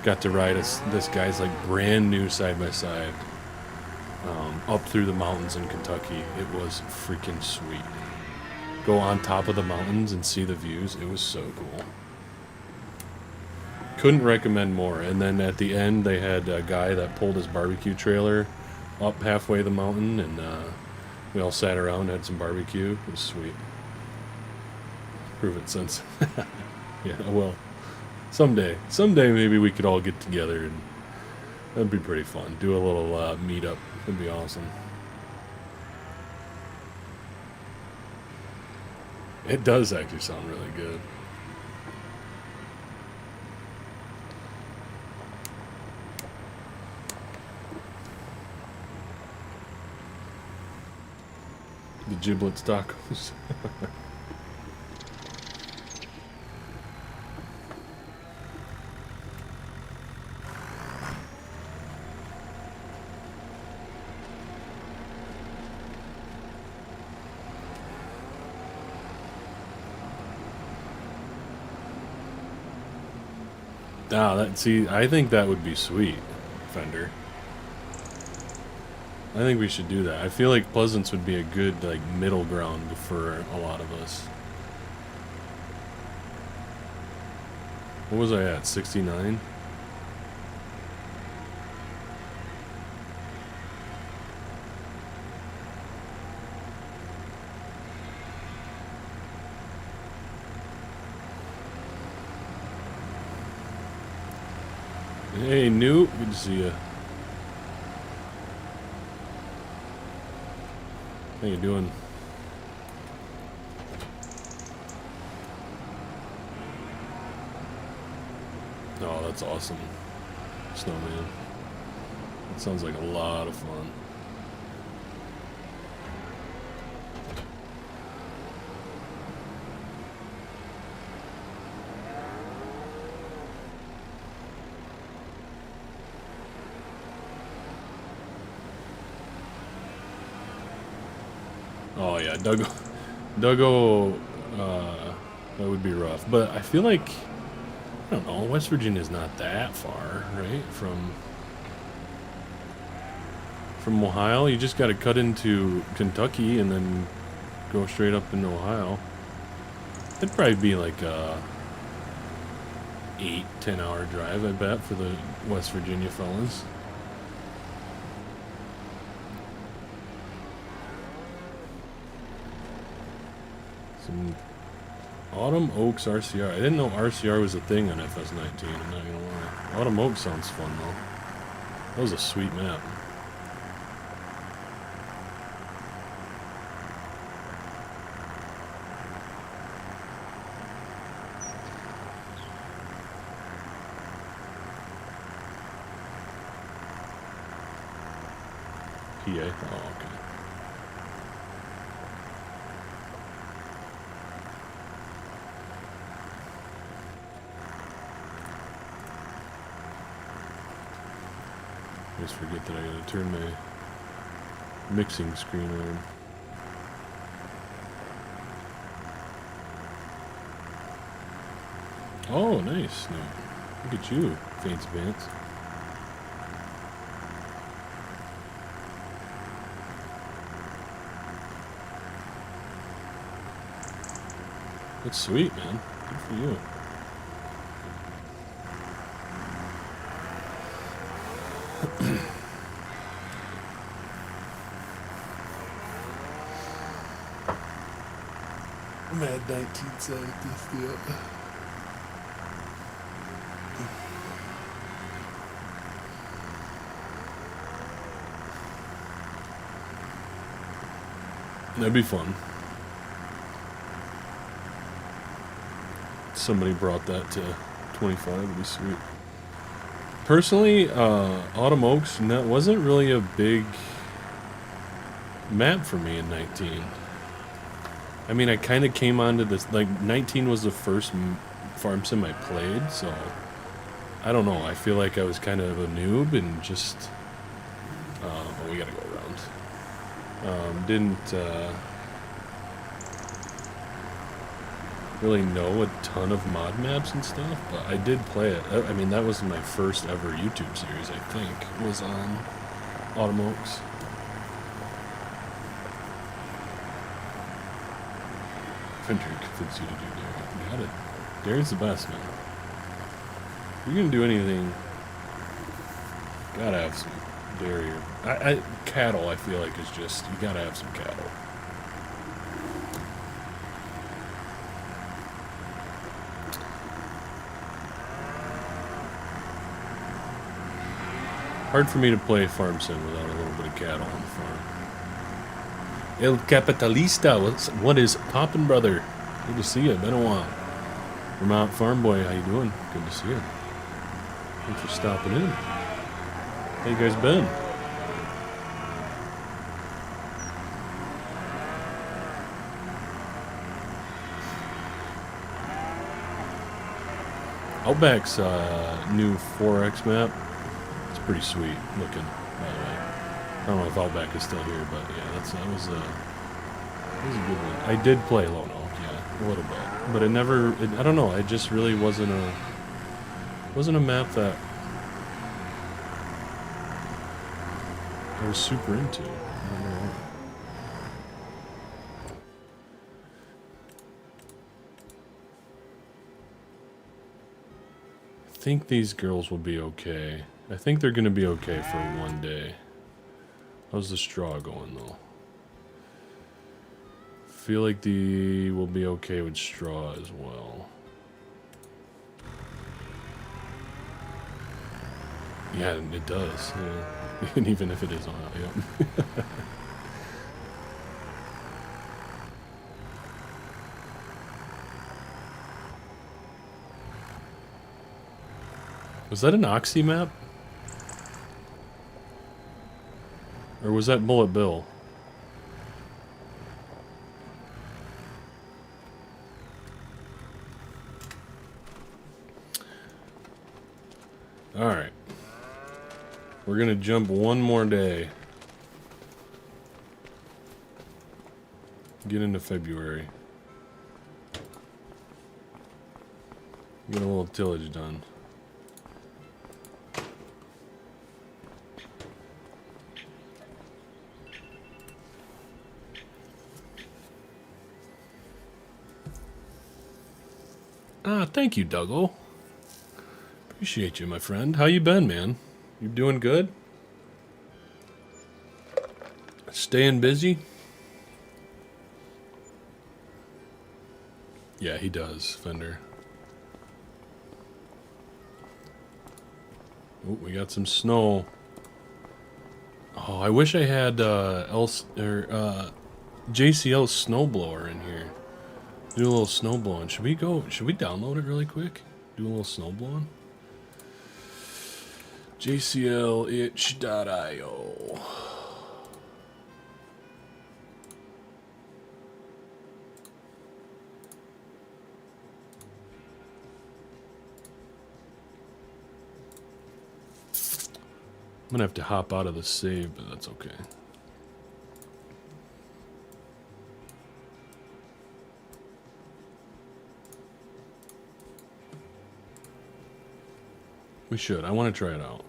Got to ride this guy's like brand new side-by-side up through the mountains in Kentucky. It was freaking sweet. Go on top of the mountains and see the views. It was so cool. Couldn't recommend more. And then at the end, they had a guy that pulled his barbecue trailer up halfway the mountain, and we all sat around and had some barbecue. It was sweet. Prove it since. Yeah, well, someday maybe we could all get together, and that'd be pretty fun. Do a little meetup. That'd be awesome. It does actually sound really good. The giblets tacos. I think that would be sweet, Fender. I think we should do that. I feel like Pleasance would be a good, like, middle ground for a lot of us. What was I at? 69? Hey, Newt. Good to see you. How you doing? Oh, that's awesome. Snowman. That sounds like a lot of fun. Oh yeah, Duggo, that would be rough. But I feel like, I don't know, West Virginia's not that far, right? From Ohio, you just got to cut into Kentucky and then go straight up into Ohio. It'd probably be like a 8-10 hour drive, I bet, for the West Virginia fellas. Some Autumn Oaks RCR. I didn't know RCR was a thing on FS19, I'm not gonna lie. Autumn Oaks sounds fun though. That was a sweet map. PA? Oh, okay. I just forget that I gotta turn my mixing screen on. Oh, nice. No. Look at you, Fancy Pants. That's sweet, man. Good for you. Mad 1970s, yeah. That'd be fun. Somebody brought that to 25, it'd be sweet. Personally, Autumn Oaks wasn't really a big map for me in 19. I mean, I kind of came onto this, like, 19 was the first farm sim I played, so I don't know. I feel like I was kind of a noob and just, oh, we gotta go around. Didn't really know a ton of mod maps and stuff, but I did play it. I mean, that was my first ever YouTube series, I think, was on Autumn Oaks. Fender convinced you to do Dare. Got it. Dare's the best, man. you're gonna do anything, gotta have some dairy. Cattle, I feel like, is just, you gotta have some cattle. Hard for me to play Farm Sim without a little bit of cattle on the farm. El Capitalista, what is poppin', brother? Good to see you. Been a while. Vermont Farm Boy, how you doing? Good to see you. Thanks for stopping in. How you guys been? Outback's new 4X map. It's pretty sweet looking, by the way. I don't know if Outback is still here, but yeah, that was a good one. I did play Lono, yeah, a little bit, but it never. I don't know. It just really wasn't a map that I was super into. I don't know why. I think these girls will be okay. I think they're gonna be okay for one day. How's the straw going though? Feel like they will be okay with straw as well. Yeah, it does. Yeah. And even if it is on, yeah. Was that an Oxy map? Or was that Bullet Bill? Alright. We're gonna jump one more day. Get into February. Get a little tillage done. Ah, thank you, Dougal. Appreciate you, my friend. How you been, man? You doing good? Staying busy? Yeah, he does, Fender. Oh, we got some snow. Oh, I wish I had JCL snowblower in here. Do a little snow blowing. Should we download it really quick? Do a little snow blowing? JCLitch.io. I'm gonna have to hop out of the save, but that's okay. We should. I want to try it out.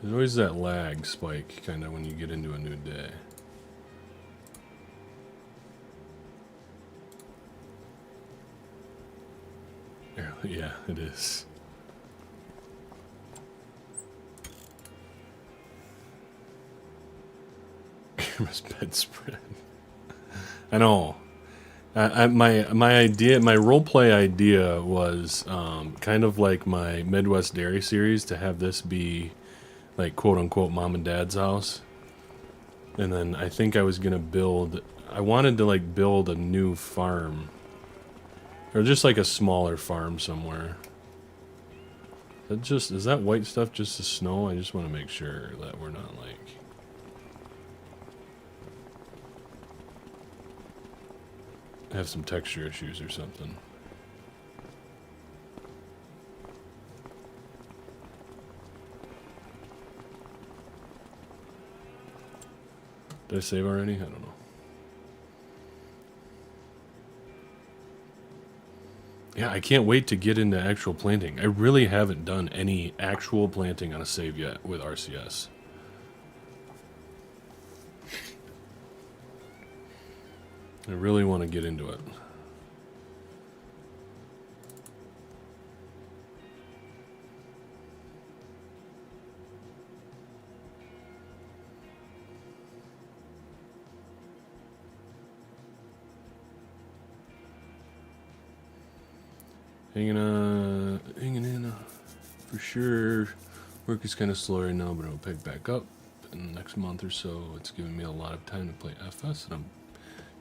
There's always that lag spike, kind of, when you get into a new day. Yeah, it is. Irma's bedspread. I know. My idea, my roleplay idea was kind of like my Midwest Dairy series, to have this be like quote unquote mom and dad's house. And then I think I was gonna I wanted to like build a new farm, or just like a smaller farm somewhere. Is that white stuff just the snow? I just want to make sure that we're not like have some texture issues or something. Did I save already? I don't know. Yeah, I can't wait to get into actual planting. I really haven't done any actual planting on a save yet with RCS. I really want to get into it. Hanging in for sure. Work is kind of slow right now, but it'll pick back up in the next month or so. It's giving me a lot of time to play FS, and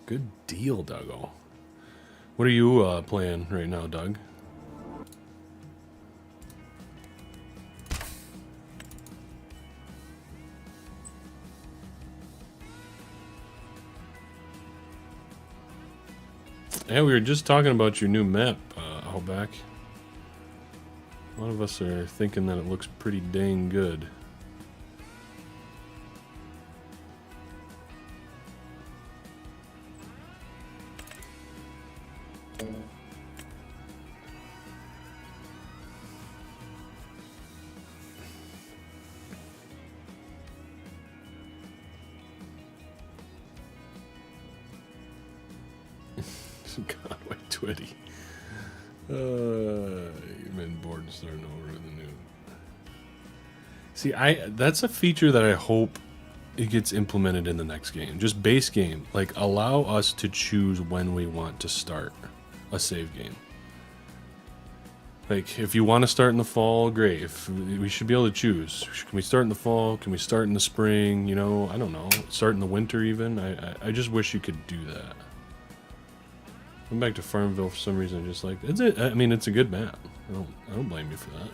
good deal, Duggo. What are you playing right now, Doug? Yeah, we were just talking about your new map, Outback. A lot of us are thinking that it looks pretty dang good. God, my Twitty. You've been bored and starting over the new. See, that's a feature that I hope it gets implemented in the next game. Just base game. Like, allow us to choose when we want to start a save game. Like, if you want to start in the fall, great. If we should be able to choose. Can we start in the fall? Can we start in the spring? You know, I don't know. Start in the winter even. I just wish you could do that. I'm back to Farmville for some reason. I just like it's it. I mean, it's a good map. I don't blame you for that.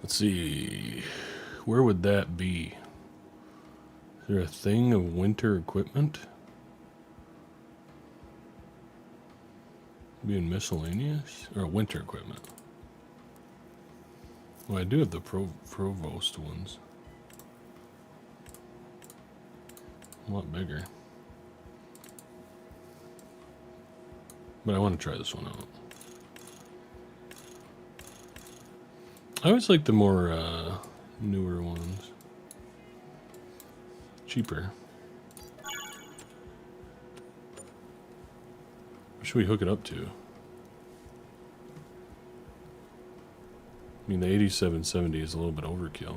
Let's see. Where would that be? Is there a thing of winter equipment? Being miscellaneous? Or winter equipment? Well, I do have the Provost ones. A lot bigger. But I want to try this one out. I always like the more newer ones. Cheaper. What should we hook it up to? I mean, the 8770 is a little bit overkill.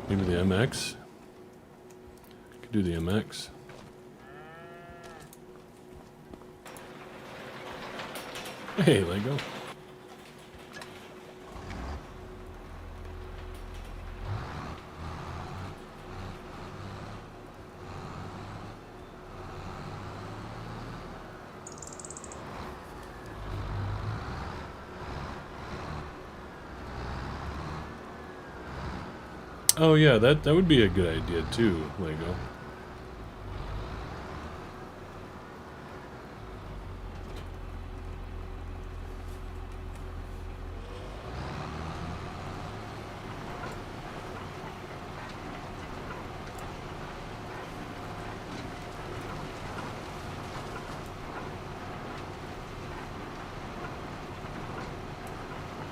Maybe the MX? Could do the MX. Hey, Lego. Oh yeah, that would be a good idea too, Lego.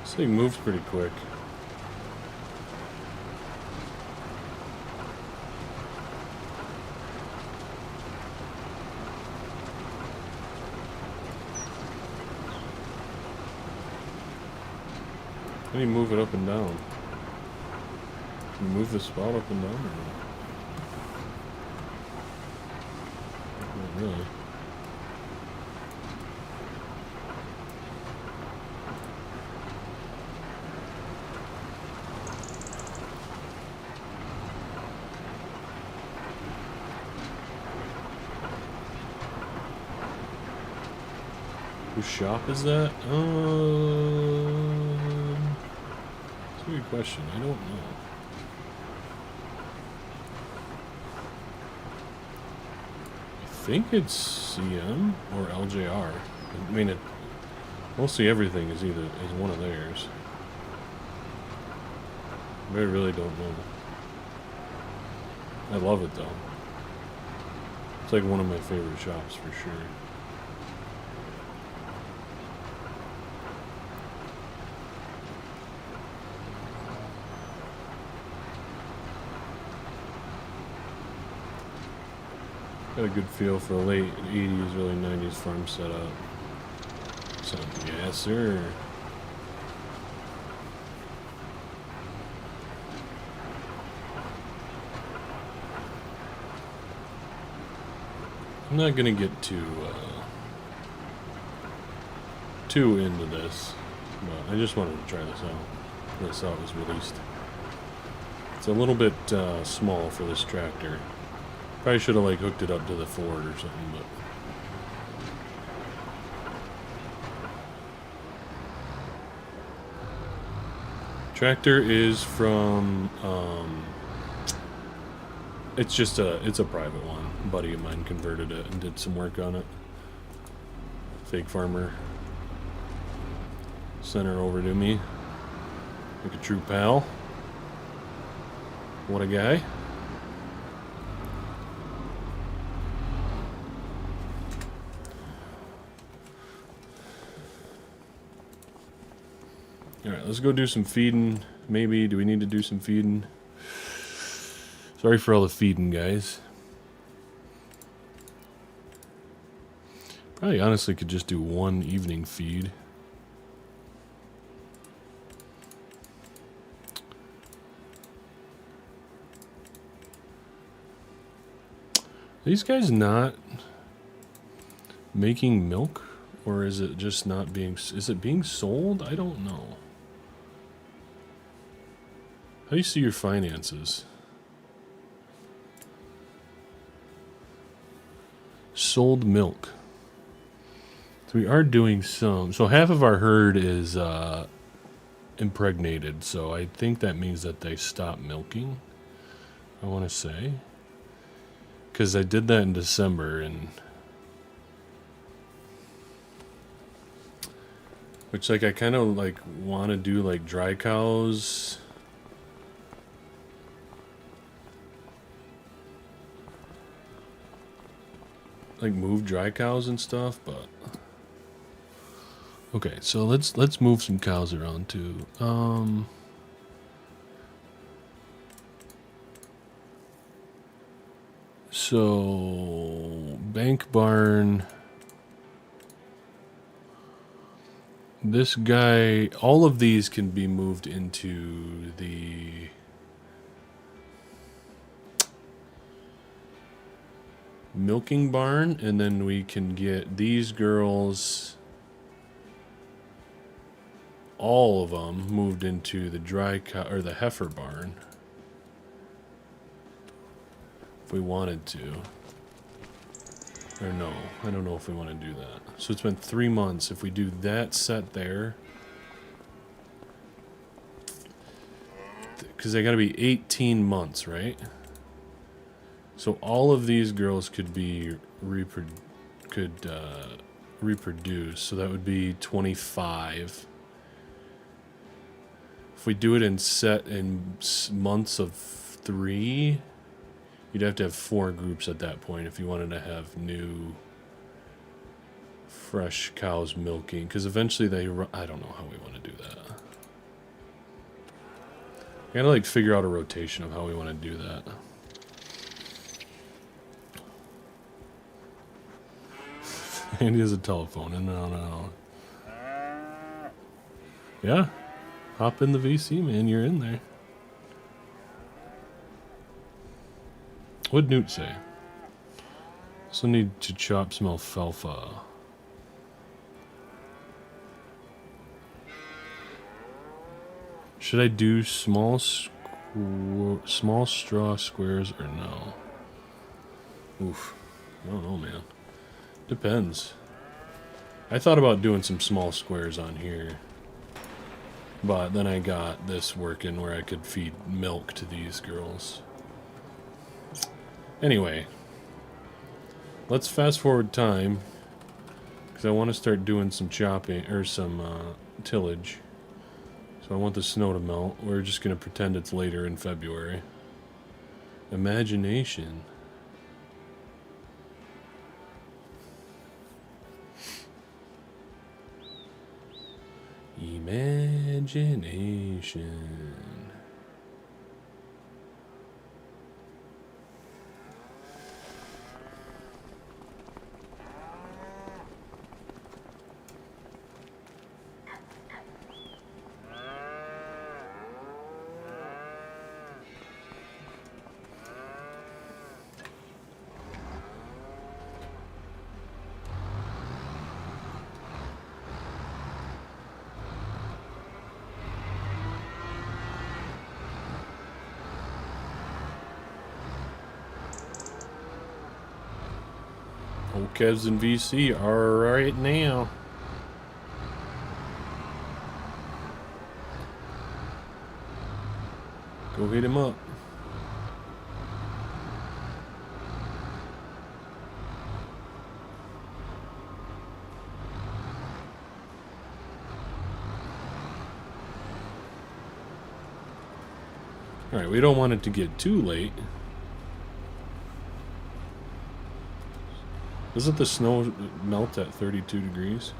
This thing moves pretty quick. How do you move it up and down? Can you move the spot up and down or not? Not really. Whose shop is that? That's a good question. I don't know. I think it's CM or LJR. I mean, mostly everything is one of theirs. I really don't know. I love it though. It's like one of my favorite shops for sure. Got a good feel for a late 80s, early 90s farm setup. So, yes, sir. I'm not gonna get too into this, but I just wanted to try this out. I saw it was released. It's a little bit small for this tractor. Probably should have like hooked it up to the Ford or something, but. Tractor is from, it's a private one. A buddy of mine converted it and did some work on it. Fake farmer sent her over to me. Like a true pal. What a guy. Alright, let's go do some feeding. Maybe. Do we need to do some feeding? Sorry for all the feeding, guys. Probably honestly could just do one evening feed. Are these guys not making milk? Or is it just not being... Is it being sold? I don't know. How do you see your finances? Sold milk. So we are doing some. So half of our herd is impregnated. So I think that means that they stopped milking. I want to say. Because I did that in December and... Which like I kind of like want to do like dry cows. Like move dry cows and stuff, but okay, so let's move some cows around too. So bank barn. This guy, all of these can be moved into the milking barn, and then we can get these girls, all of them, moved into the dry cow or the heifer barn if we wanted to. Or no, I don't know if we want to do that. So it's been 3 months. If we do that set there, because they got to be 18 months, right? So all of these girls could be reproduce. So that would be 25. If we do it in months of 3, you'd have to have 4 groups at that point if you wanted to have new, fresh cows milking. Because eventually I don't know how we want to do that. I gotta like figure out a rotation of how we want to do that. Andy has a telephone. No. Yeah. Hop in the VC, man. You're in there. What'd Newt say? Also need to chop some alfalfa. Should I do small straw squares or no? Oof. I don't know, man. Depends. I thought about doing some small squares on here. But then I got this working where I could feed milk to these girls. Anyway. Let's fast forward time. Because I want to start doing some chopping, or some tillage. So I want the snow to melt. We're just going to pretend it's later in February. Imagination. Imagination. Old Kevs and VC are right now. Go hit him up. Alright, we don't want it to get too late. Doesn't the snow melt at 32 degrees?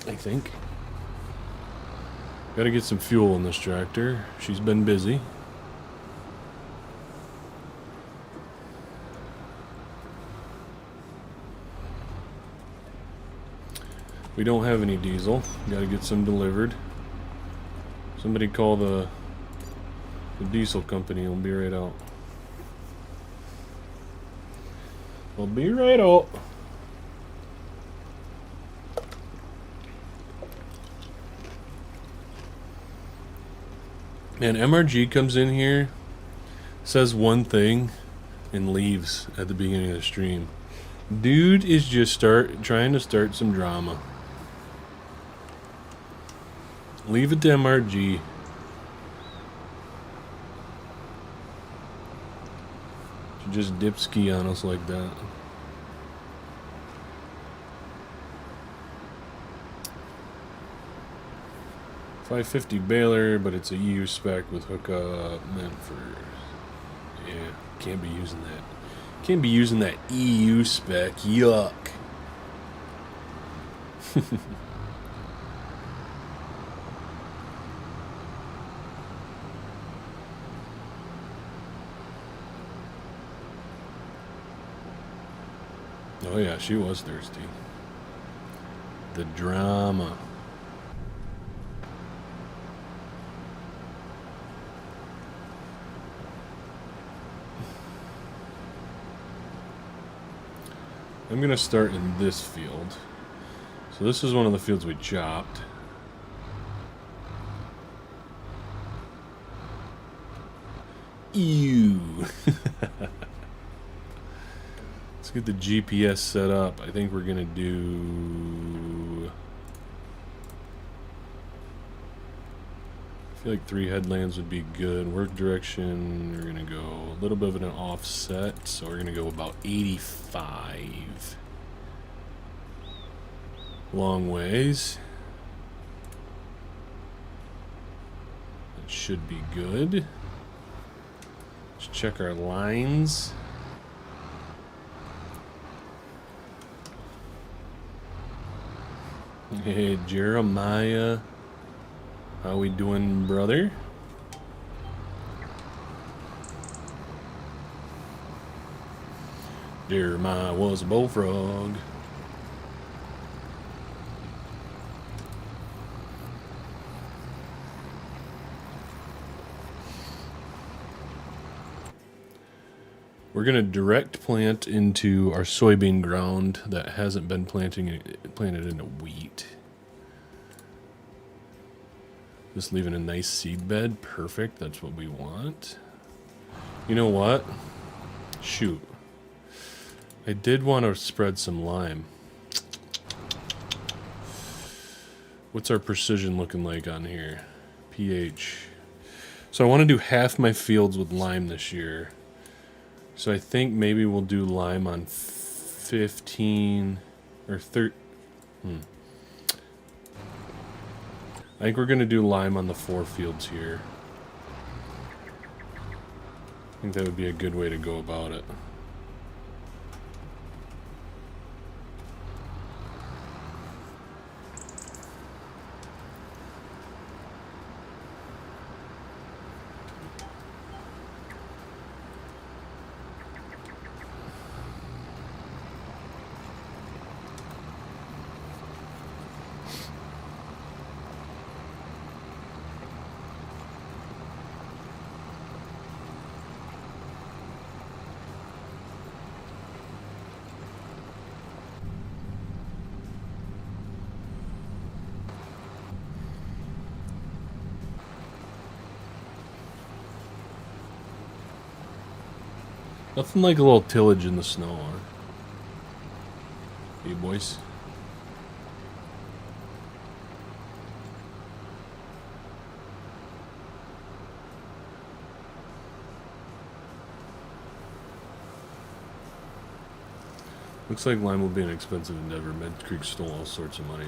I think. Gotta get some fuel in this tractor. She's been busy. We don't have any diesel. Gotta get some delivered. Somebody call the diesel company. We'll be right out. We'll be right out. Man, MRG comes in here, says one thing, and leaves at the beginning of the stream. Dude is just trying to start some drama. Leave it to MRG. To just dip ski on us like that. $550 baler, but it's a EU spec with hookup meant for. Yeah, can't be using that. Can't be using that EU spec. Yuck. Oh yeah, she was thirsty. The drama. I'm gonna start in this field. So this is one of the fields we chopped. Ew. Let's get the GPS set up. I think we're gonna do. I feel like 3 headlands would be good. Work direction, we're gonna go a little bit of an offset, so we're gonna go about 85. Long ways. That should be good. Let's check our lines. Hey, Jeremiah. How we doing, brother? Jeremiah was a bullfrog. We're gonna direct plant into our soybean ground that hasn't been planted into wheat. Just leaving a nice seed bed. Perfect. That's what we want. You know what? Shoot. I did want to spread some lime. What's our precision looking like on here? pH. So I want to do half my fields with lime this year. So I think maybe we'll do lime on 15 or 30. I think we're going to do lime on the 4 fields here. I think that would be a good way to go about it. Nothing like a little tillage in the snow, huh? Hey, boys. Looks like lime will be an expensive endeavor. Med Creek stole all sorts of money.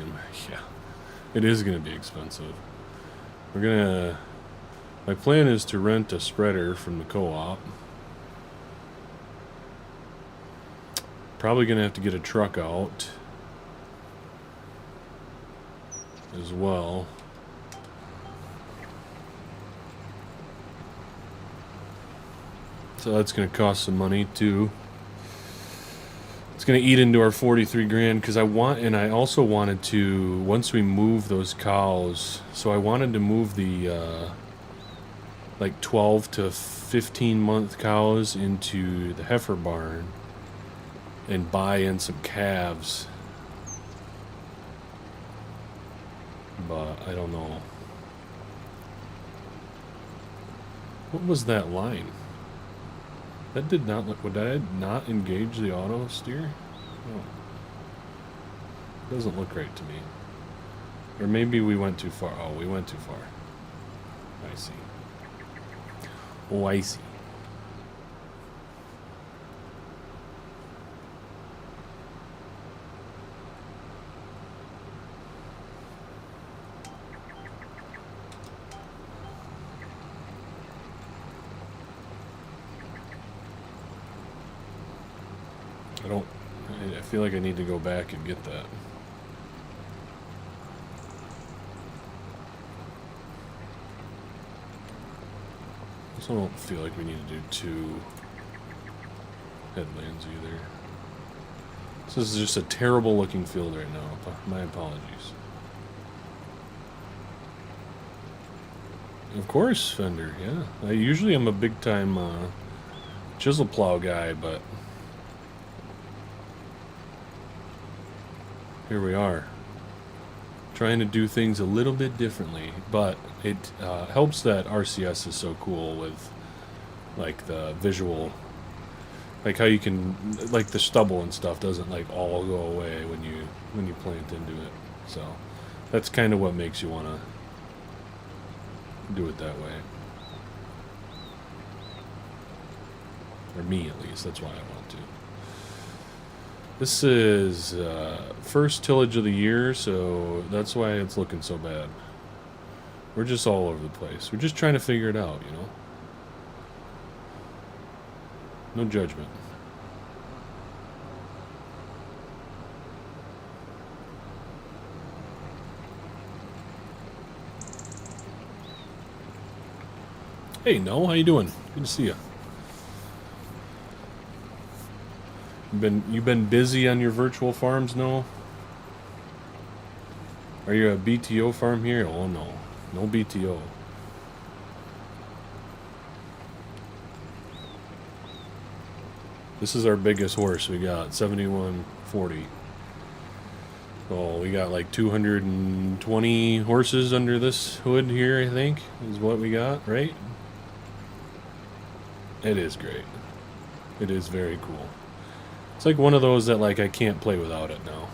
Yeah, it is going to be expensive. We're going to... My plan is to rent a spreader from the co-op. Probably going to have to get a truck out as well. So that's going to cost some money too. It's going to eat into our 43 grand because I also wanted to, once we move those cows, so I wanted to move the like 12 to 15 month cows into the heifer barn and buy in some calves. But I don't know. What was that line? That did not look... Would I not engage the auto steer? Oh. Doesn't look right to me. Or maybe we went too far. Oh, we went too far. I see. Oh, I see. I feel like I need to go back and get that. Also don't feel like we need to do 2 headlands either. This is just a terrible looking field right now. My apologies. Of course, Fender, yeah. I usually am a big time chisel plow guy, but here we are, trying to do things a little bit differently, but it helps that RCS is so cool with, like, the visual, like how you can, like the stubble and stuff doesn't like all go away when you plant into it. So that's kind of what makes you want to do it that way, or me at least. That's why I want to. This is first tillage of the year, so that's why it's looking so bad. We're just all over the place. We're just trying to figure it out, you know? No judgment. Hey, Noel, how you doing? Good to see you. You've been busy on your virtual farms, Noel? Are you a BTO farm here? Oh no, no BTO. This is our biggest horse we got, 7140. Oh, we got like 220 horses under this hood here, I think, is what we got, right? It is great. It is very cool. It's like one of those that, like, I can't play without it now.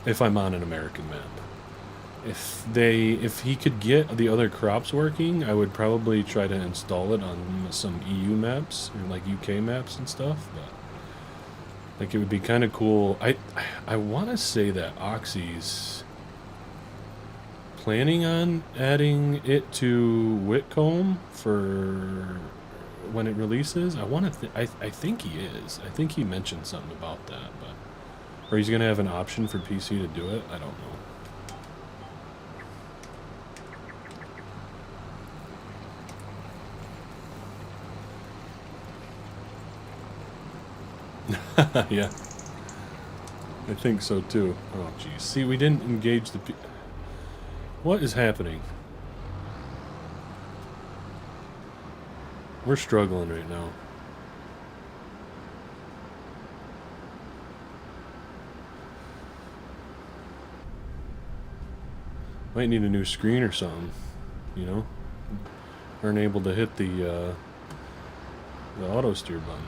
If I'm on an American map. If he could get the other crops working, I would probably try to install it on some EU maps, or like UK maps and stuff, but like it would be kind of cool. I want to say that Oxy's planning on adding it to Whitcomb for when it releases. I think he is. I think he mentioned something about that, but or he's gonna have an option for PC to do it. I don't know. Yeah, I think so too. Oh geez, see, we didn't engage the what is happening? We're struggling right now. Might need a new screen or something, you know? Aren't able to hit the The auto steer button.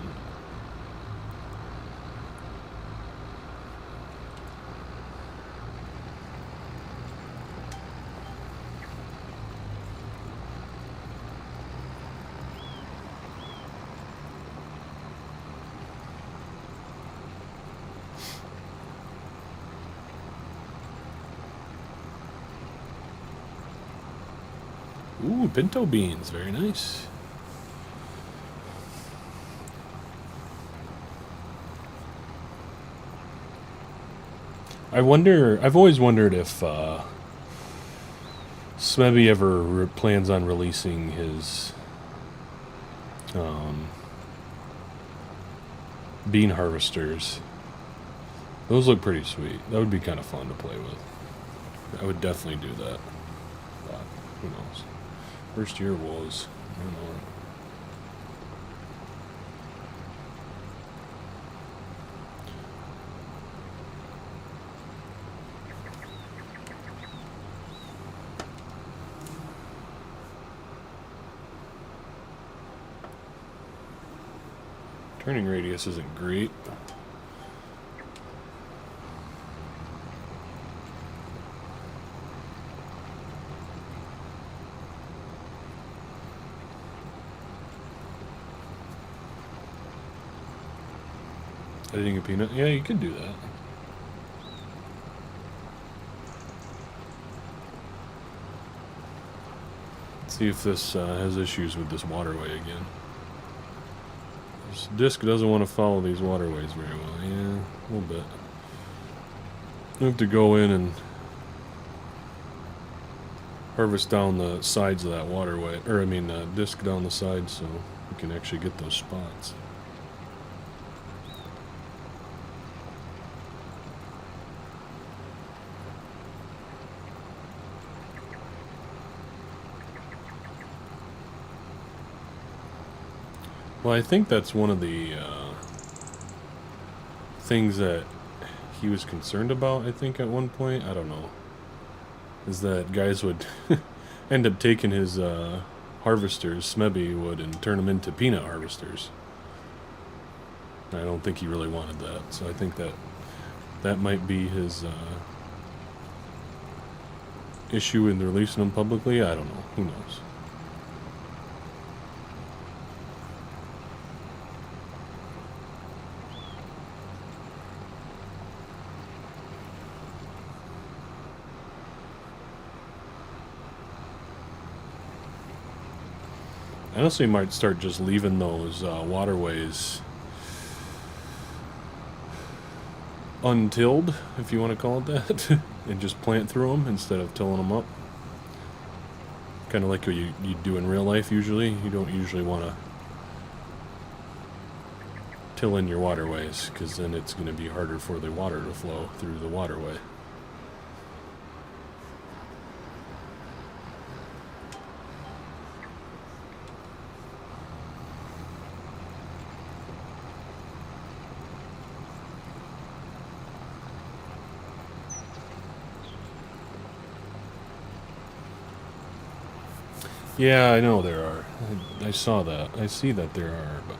Ooh, pinto beans, very nice. I've always wondered if Smebby ever plans on releasing his bean harvesters. Those look pretty sweet. That would be kind of fun to play with. I would definitely do that. But who knows? First year woes. I don't know. Turning radius isn't great. Editing a peanut? Yeah, you could do that. Let's see if this has issues with this waterway again. This disc doesn't want to follow these waterways very well. Yeah, a little bit. I have to go in and harvest down the sides of that waterway, or I mean disc down the sides so we can actually get those spots. Well, I think that's one of the things that he was concerned about, I think, at one point. I don't know. Is that guys would end up taking his harvesters, Smebby would, and turn them into peanut harvesters. I don't think he really wanted that. So I think that might be his issue in releasing them publicly. I don't know. Who knows? I honestly might start just leaving those waterways untilled, if you want to call it that, and just plant through them instead of tilling them up. Kind of like what you do in real life usually. You don't usually want to till in your waterways, because then it's going to be harder for the water to flow through the waterway. Yeah, I know there are. I saw that. I see that there are, but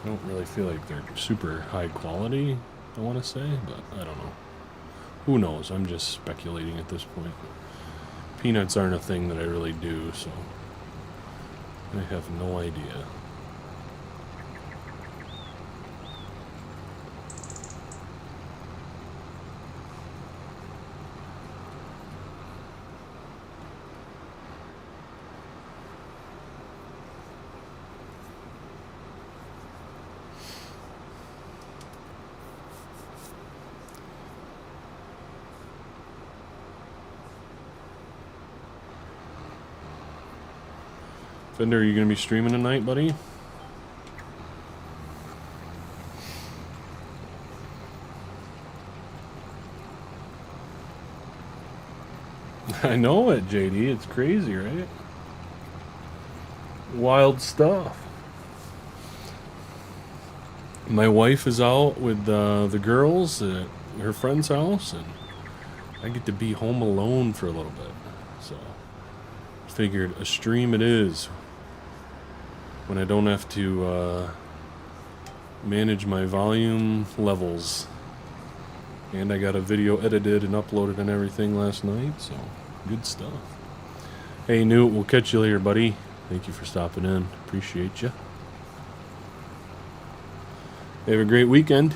I don't really feel like they're super high quality, I want to say, but I don't know. Who knows? I'm just speculating at this point. Peanuts aren't a thing that I really do, so I have no idea. Fender, are you going to be streaming tonight, buddy? I know it, JD. It's crazy, right? Wild stuff. My wife is out with the girls at her friend's house, and I get to be home alone for a little bit. So, figured a stream it is. when I don't have to manage my volume levels. And I got a video edited and uploaded and everything last night, so good stuff. Hey Newt, we'll catch you later, buddy. Thank you for stopping in. Appreciate you. Have a great weekend.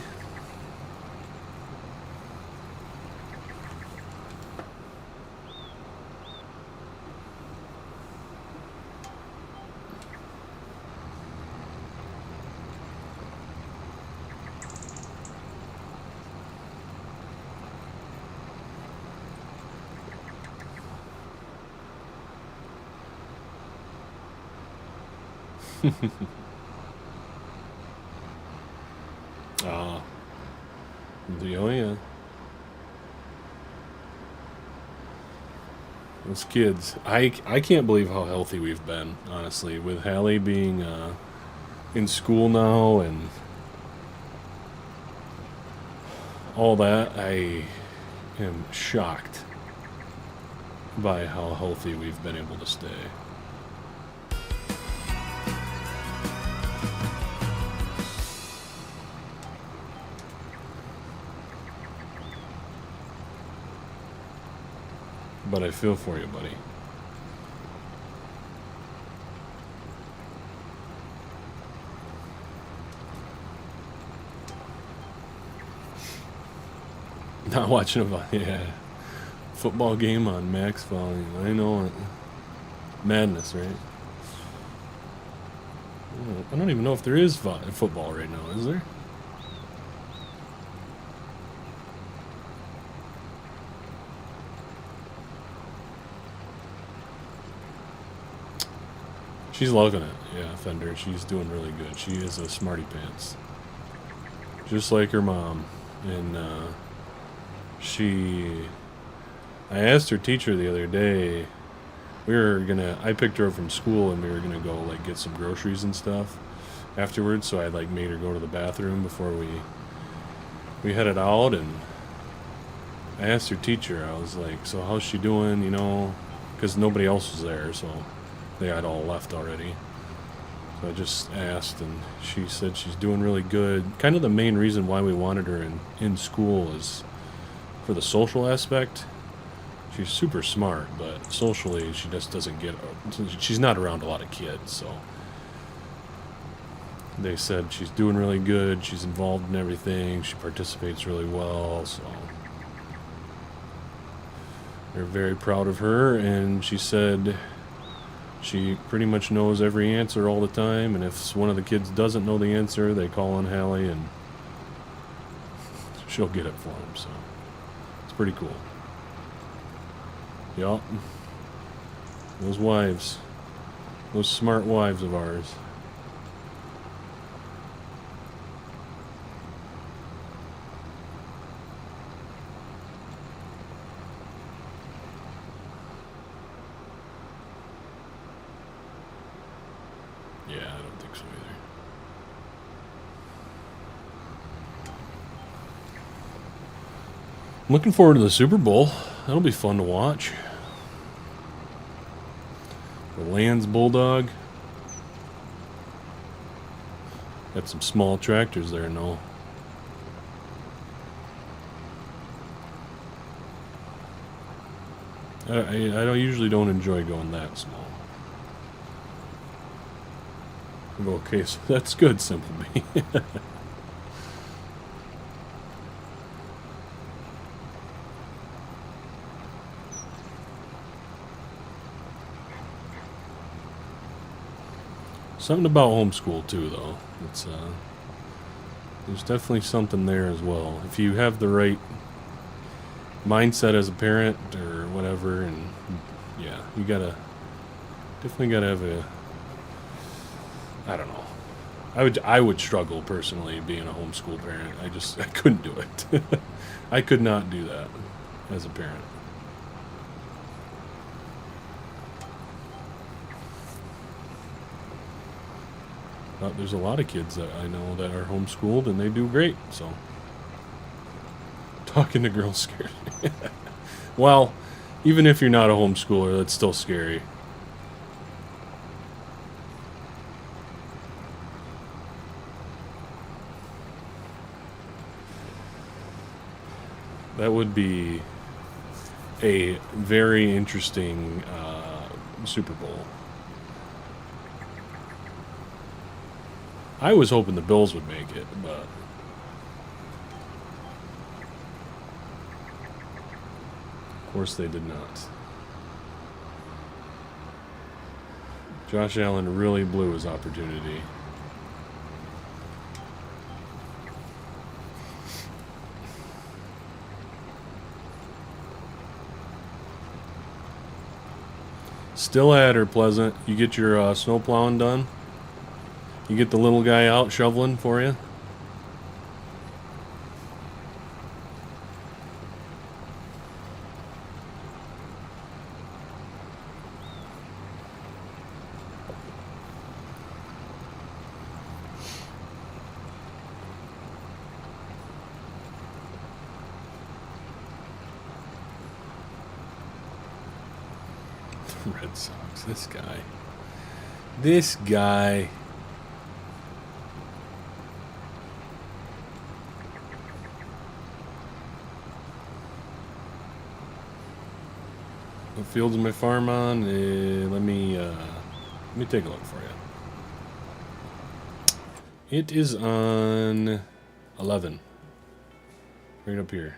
Ah, oh yeah. Those kids. I can't believe how healthy we've been, honestly, with Hallie being in school now and all that. I am shocked by how healthy we've been able to stay. But I feel for you, buddy. Not watching a football game on max volume. I know it. Madness, right? I don't even know if there is football right now, is there? She's loving it, yeah, Fender. She's doing really good. She is a smarty pants. Just like her mom. And I asked her teacher the other day, I picked her up from school and we were gonna go like get some groceries and stuff afterwards, so I like made her go to the bathroom before we headed out, and I asked her teacher, I was like, so how's she doing, you know, because nobody else was there, so they had all left already. So I just asked, and she said she's doing really good. Kind of the main reason why we wanted her in school is for the social aspect. She's super smart, but socially she just doesn't get... She's not around a lot of kids, so... They said she's doing really good, she's involved in everything, she participates really well, so... They're very proud of her, and she said... She pretty much knows every answer all the time, and if one of the kids doesn't know the answer, they call on Hallie, and she'll get it for them, so it's pretty cool. Yup. Those wives. Those smart wives of ours. Yeah, I don't think so either. I'm looking forward to the Super Bowl. That'll be fun to watch. The Lands Bulldog. Got some small tractors there, no. I usually don't enjoy going that small. Okay, so that's good, Simple B. Something about homeschool too, though. It's there's definitely something there as well. If you have the right mindset as a parent or whatever, and yeah, you definitely gotta have a... I don't know. I would struggle personally being a homeschool parent. I couldn't do it. I could not do that as a parent. But there's a lot of kids that I know that are homeschooled and they do great, so. Talking to girls scares me. Well, even if you're not a homeschooler, that's still scary. That would be a very interesting Super Bowl. I was hoping the Bills would make it, but of course they did not. Josh Allen really blew his opportunity. Still at her, Pleasant. You get your snow plowing done? You get the little guy out shoveling for you? Red Sox. This guy. This guy. What fields is my farm on? Let me take a look for you. It is on 11. Right up here.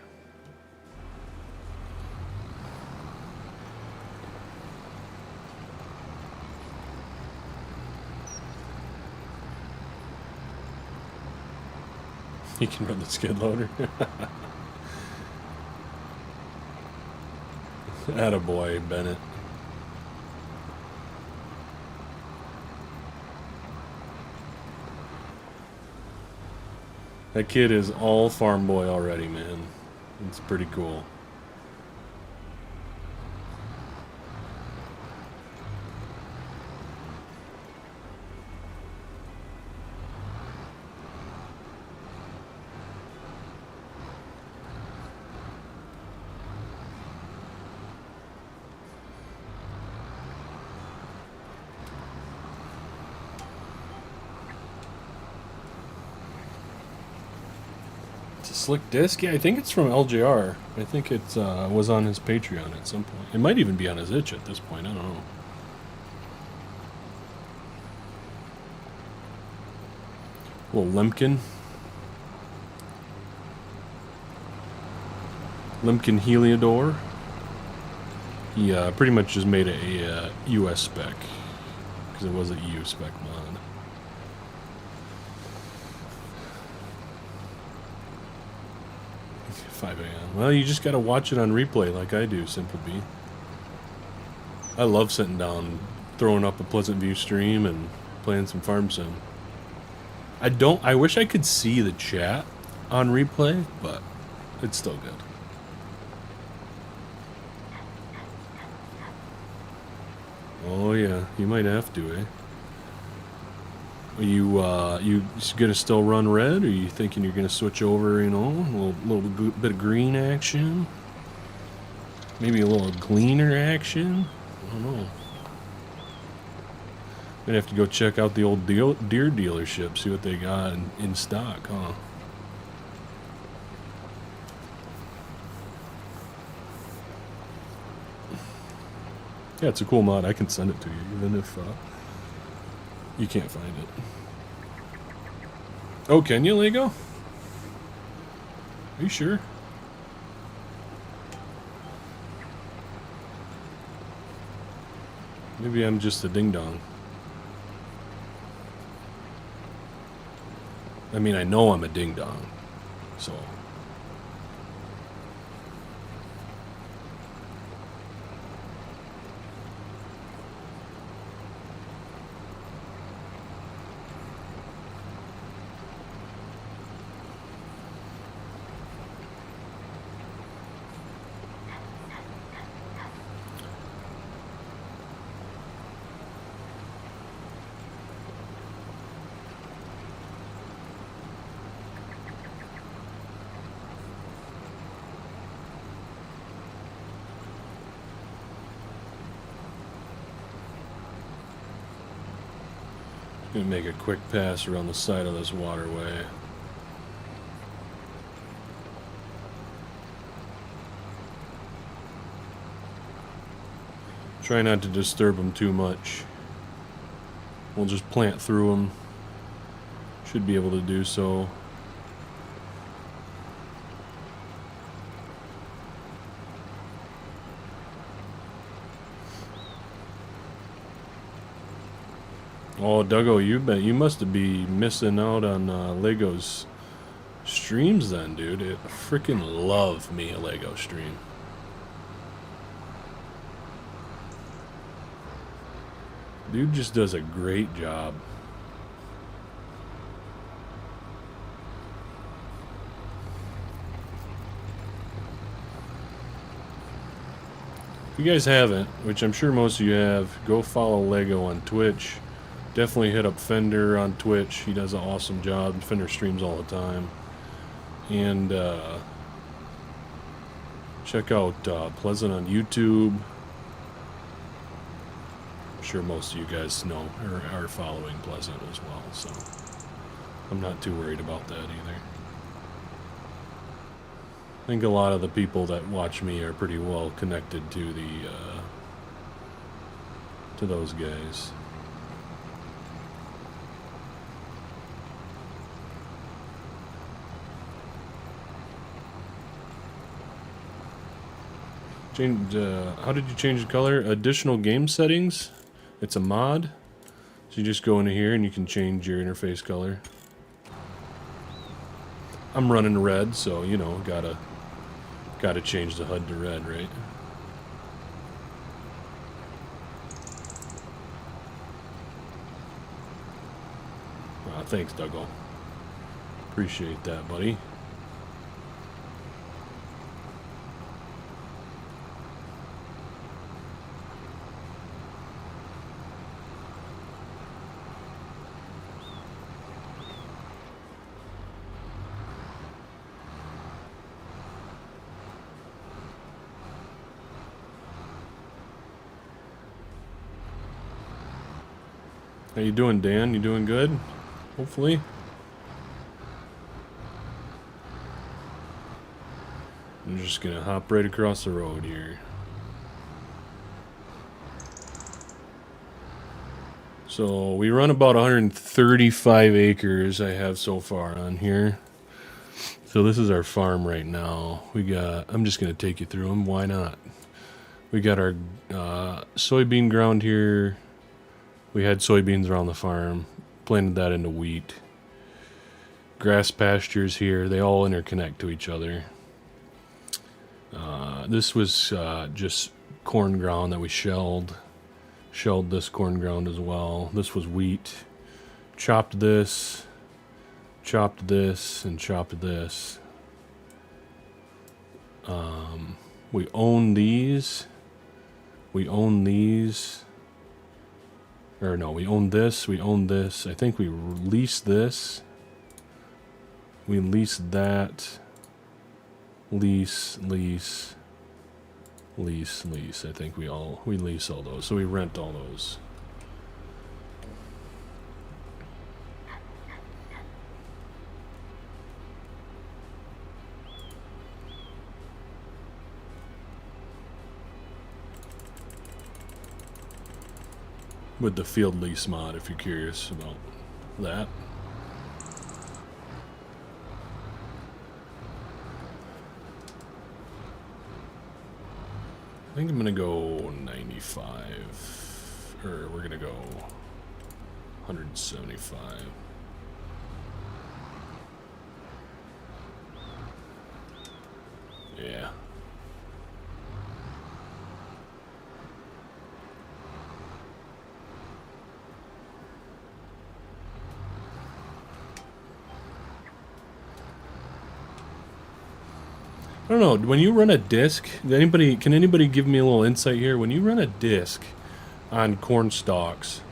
You can run the skid loader. Attaboy, Bennett. That kid is all farm boy already, man. It's pretty cool. Slick disc? Yeah, I think it's from LJR. I think it was on his Patreon at some point. It might even be on his itch at this point. I don't know. Little Lemkin. Lemkin Heliodor. He pretty much just made a US spec. Because it was a EU spec mod. 5 a.m. Well, you just gotta watch it on replay like I do, Simple B. I love sitting down, throwing up a Pleasant View stream and playing some Farm Sim. I wish I could see the chat on replay, but it's still good. Oh yeah, you might have to, eh? Are you gonna still run red, or are you thinking you're gonna switch over? You know, a little bit of green action, maybe a little gleaner action. I don't know. Gonna have to go check out the old deer dealership, see what they got in stock, huh? Yeah, it's a cool mod. I can send it to you, even if you can't find it. Oh, can you, Lego? Are you sure? Maybe I'm just a ding-dong. I mean, I know I'm a ding-dong, so... Gonna make a quick pass around the side of this waterway. Try not to disturb them too much. We'll just plant through them. Should be able to do so. Oh, Duggo, you must be missing out on Lego's streams then, dude. I freaking love me a Lego stream. Dude just does a great job. If you guys haven't, which I'm sure most of you have, go follow Lego on Twitch. Definitely hit up Fender on Twitch. He does an awesome job. Fender streams all the time. And check out Pleasant on YouTube. I'm sure most of you guys know or are following Pleasant as well, so I'm not too worried about that either. I think a lot of the people that watch me are pretty well connected to those guys. How did you change the color? Additional game settings. It's a mod. So you just go into here and you can change your interface color. I'm running red, so you know, gotta change the HUD to red, right? Thanks, Duggo. Appreciate that, buddy. How you doing, Dan? You doing good? Hopefully. I'm just gonna hop right across the road here. So we run about 135 acres I have so far on here. So this is our farm right now. I'm just gonna take you through them. Why not? We got our soybean ground here. We had soybeans around the farm, planted that into wheat. Grass pastures here, they all interconnect to each other. This was just corn ground that we shelled. Shelled this corn ground as well. This was wheat. Chopped this, and chopped this. We own these. We own these. Or no, we own this, we own this. I think we lease this. We lease that. Lease. I think we lease all those. So we rent all those. With the field lease mod, if you're curious about that. I think I'm gonna go 95, or we're gonna go 175. Yeah. I don't know, when you run a disc, can anybody give me a little insight here? When you run a disc on corn stalks,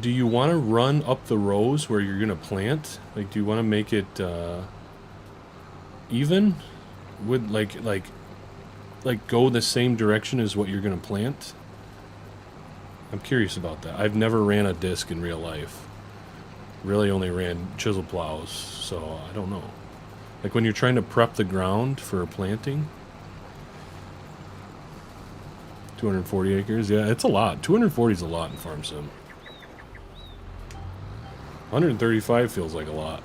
do you want to run up the rows where you're going to plant? Like, do you want to make it even? Would like go the same direction as what you're going to plant? I'm curious about that. I've never ran a disc in real life. Really only ran chisel plows, so I don't know. Like when you're trying to prep the ground for planting. 240 acres. Yeah, it's a lot. 240 is a lot in Farm Sim. 135 feels like a lot.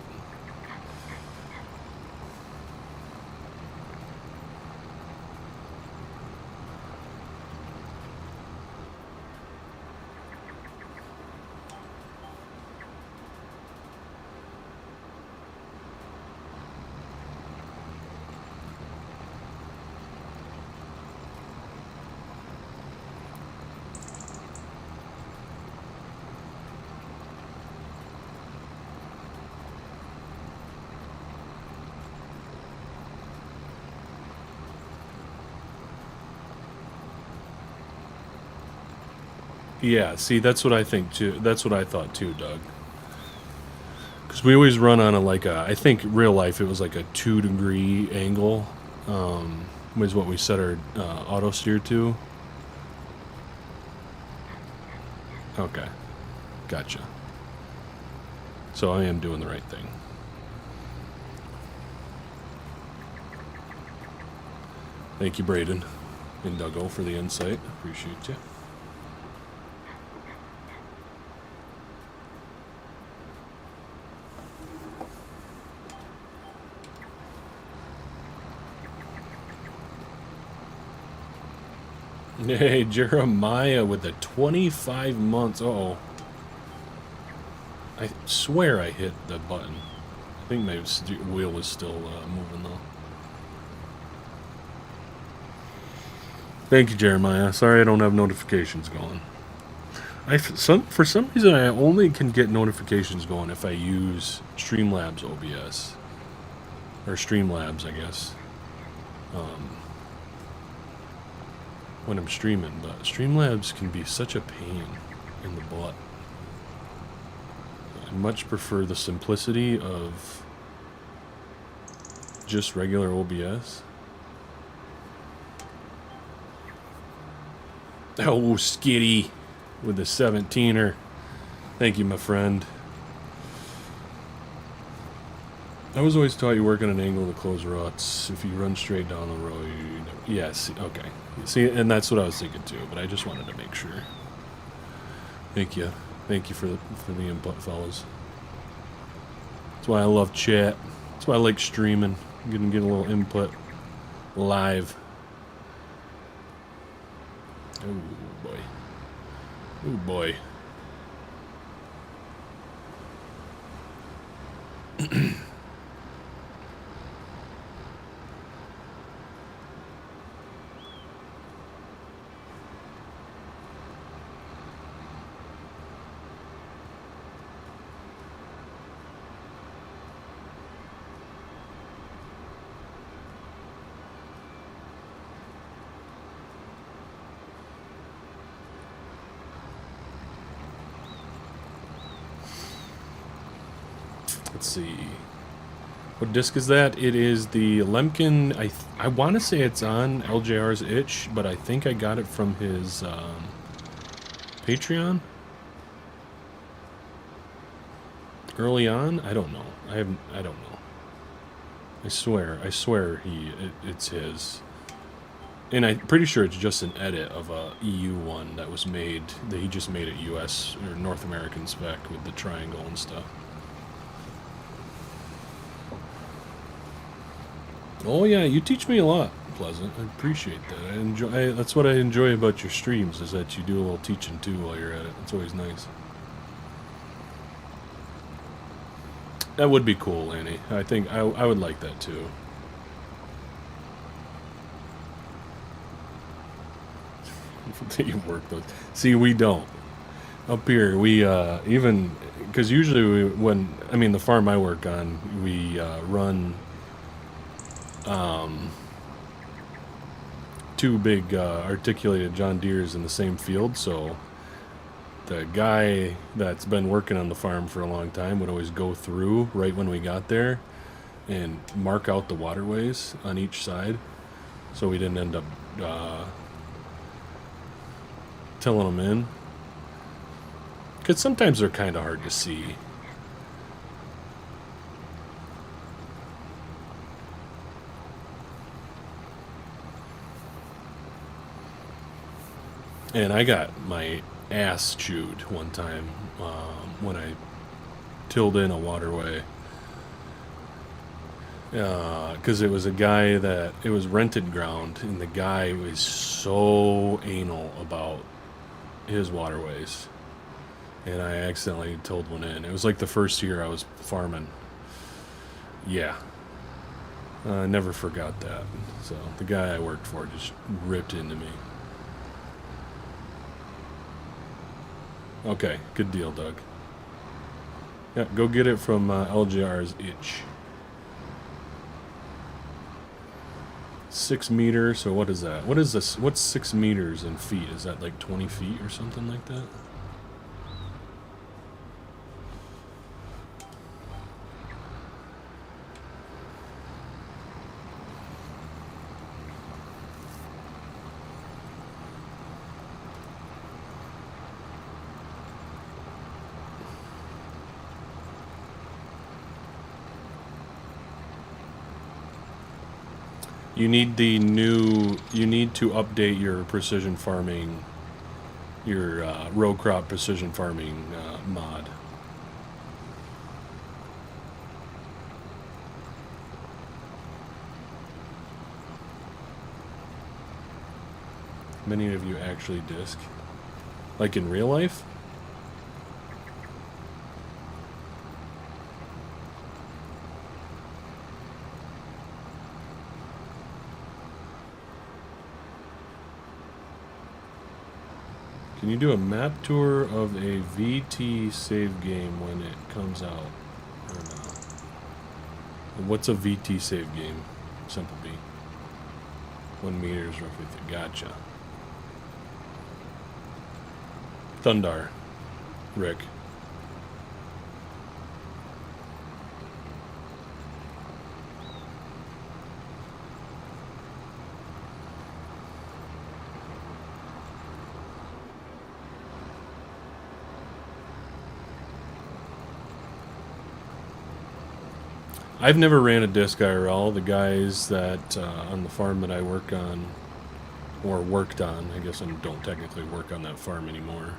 Yeah, see, that's what I think too. That's what I thought too, Doug. Because we always run on I think real life it was like a 2-degree angle, was what we set our auto steer to. Okay, gotcha. So I am doing the right thing. Thank you, Braden and Dougo, for the insight. Appreciate you. Hey, Jeremiah with the 25 months. Uh-oh. I swear I hit the button. I think my wheel was still moving, though. Thank you, Jeremiah. Sorry I don't have notifications going. For some reason, I only can get notifications going if I use Streamlabs OBS. Or Streamlabs, I guess. When I'm streaming, but Streamlabs can be such a pain in the butt. I much prefer the simplicity of just regular OBS. Oh, Skitty with the 17er. Thank you, my friend. I was always taught you work on an angle to close ruts. If you run straight down the road, yes, okay. See, and that's what I was thinking too, but I just wanted to make sure. Thank you. Thank you for the input, fellas. That's why I love chat. That's why I like streaming. I'm gonna get a little input live. Oh boy. Oh boy. Let's see. What disc is that? It is the Lemkin. I want to say it's on LJR's itch, but I think I got it from his Patreon early on. I don't know. I don't know. I swear it's his. And I'm pretty sure it's just an edit of a EU one that was made, that he just made at US or North American spec with the triangle and stuff. Oh yeah, you teach me a lot, Pleasant. I appreciate that. That's what I enjoy about your streams, is that you do a little teaching too while you're at it. It's always nice. That would be cool, Annie. I think I would like that too. You work those. See, we don't. Up here, we even, because usually the farm I work on, we run two big articulated John Deeres in the same field, so the guy that's been working on the farm for a long time would always go through right when we got there and mark out the waterways on each side, so we didn't end up tilling them in, because sometimes they're kind of hard to see. And I got my ass chewed one time when I tilled in a waterway. Because it was a guy that, it was rented ground, and the guy was so anal about his waterways. And I accidentally tilled one in. It was like the first year I was farming. Yeah. I never forgot that. So the guy I worked for just ripped into me. Okay, good deal, Doug. Yeah, go get it from LJR's itch. 6 meters, so what is that? What is this? What's 6 meters in feet? Is that like 20 feet or something like that? You need the new, you need to update your precision farming, your row crop precision farming mod. Many of you actually disc? Like in real life? Can you do a map tour of a VT save game when it comes out? Or not? What's a VT save game? Simple B. 1 meter is roughly. Gotcha. Thundar. Rick. I've never ran a disc IRL. The guys that on the farm that I work on, or worked on, I guess I don't technically work on that farm anymore.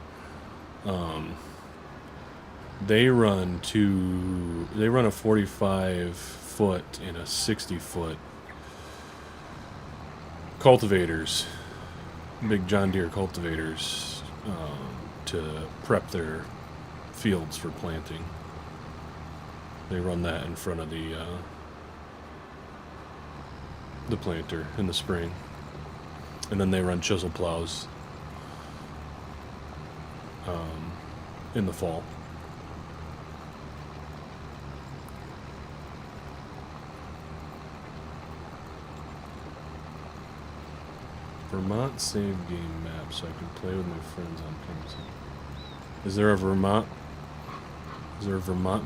They run a 45 foot and a 60 foot cultivators, big John Deere cultivators, to prep their fields for planting. They run that in front of the planter in the spring. And then they run chisel plows in the fall. Vermont save game map so I can play with my friends on campus. Is there a Vermont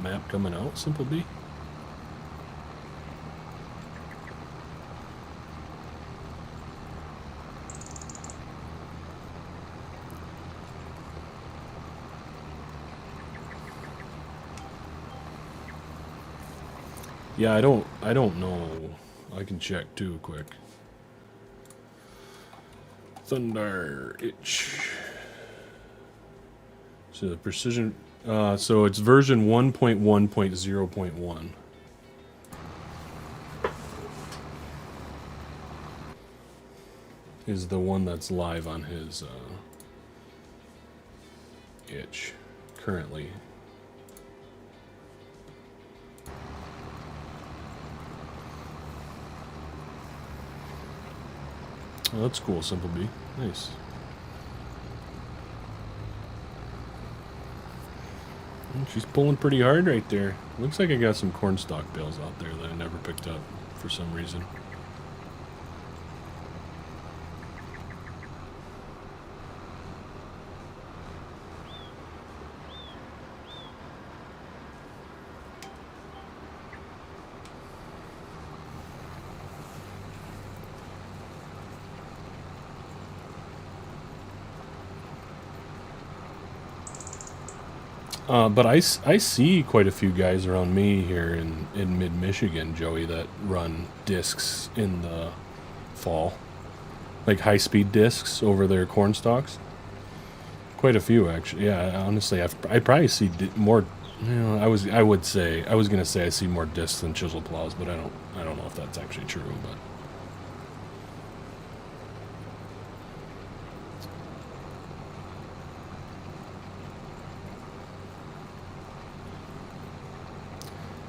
map coming out, Simple B? Yeah, I don't know. I can check too quick. Thunder itch. So the precision, so it's version 1.1.0.1. Is the one that's live on his itch currently. Oh, that's cool, Simple B. Nice. She's pulling pretty hard right there. Looks like I got some cornstalk bales out there that I never picked up for some reason. But I see quite a few guys around me here in mid-Michigan, Joey, that run discs in the fall. Like high-speed discs over their corn stalks. Quite a few, actually. Yeah, honestly, I probably see more. You know, I was gonna say I see more discs than chisel plows, but I don't know if that's actually true. But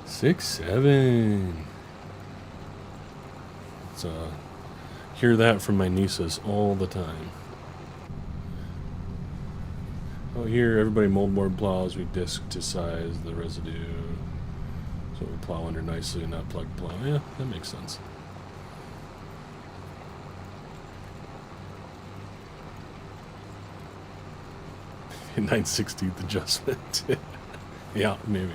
6-7. It's hear that from my nieces all the time. Oh, here everybody moldboard plows. We disc to size the residue, so we plow under nicely and not plug plow. Yeah, that makes sense. A 9/16 adjustment. Yeah, maybe.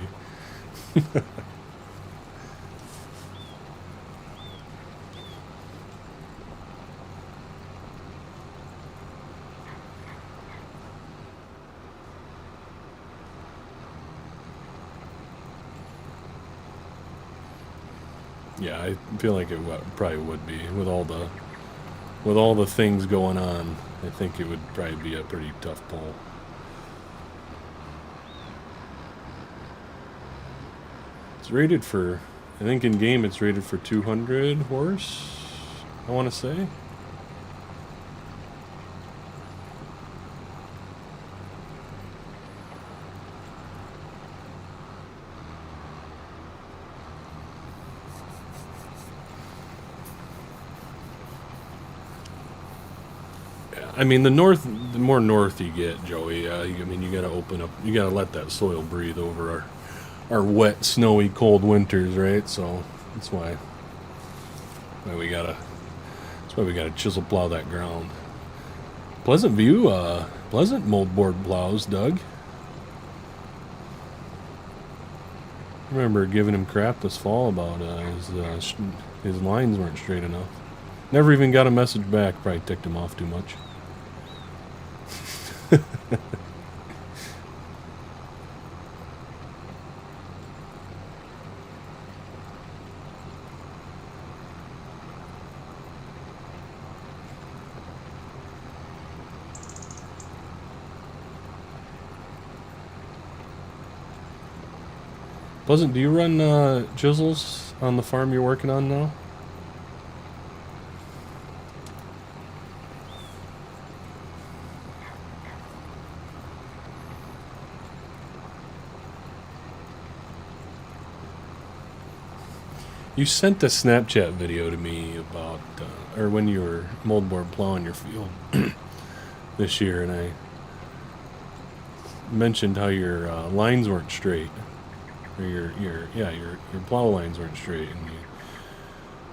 Yeah, I feel like it probably would be with all the things going on. I think it would probably be a pretty tough pull. It's rated for, I think in game it's rated for 200 horse, I want to say. I mean, the more north you get, Joey, I mean, you got to open up, you got to let that soil breathe over our wet, snowy, cold winters, right? So that's why we gotta chisel plow that ground. Pleasant view, pleasant moldboard plows, Doug. I remember giving him crap this fall about his lines weren't straight enough. Never even got a message back. Probably ticked him off too much. Pleasant, do you run chisels on the farm you're working on now? You sent a Snapchat video to me about, or when you were moldboard plowing your field this year, and I mentioned how your lines weren't straight, or your plow lines weren't straight, and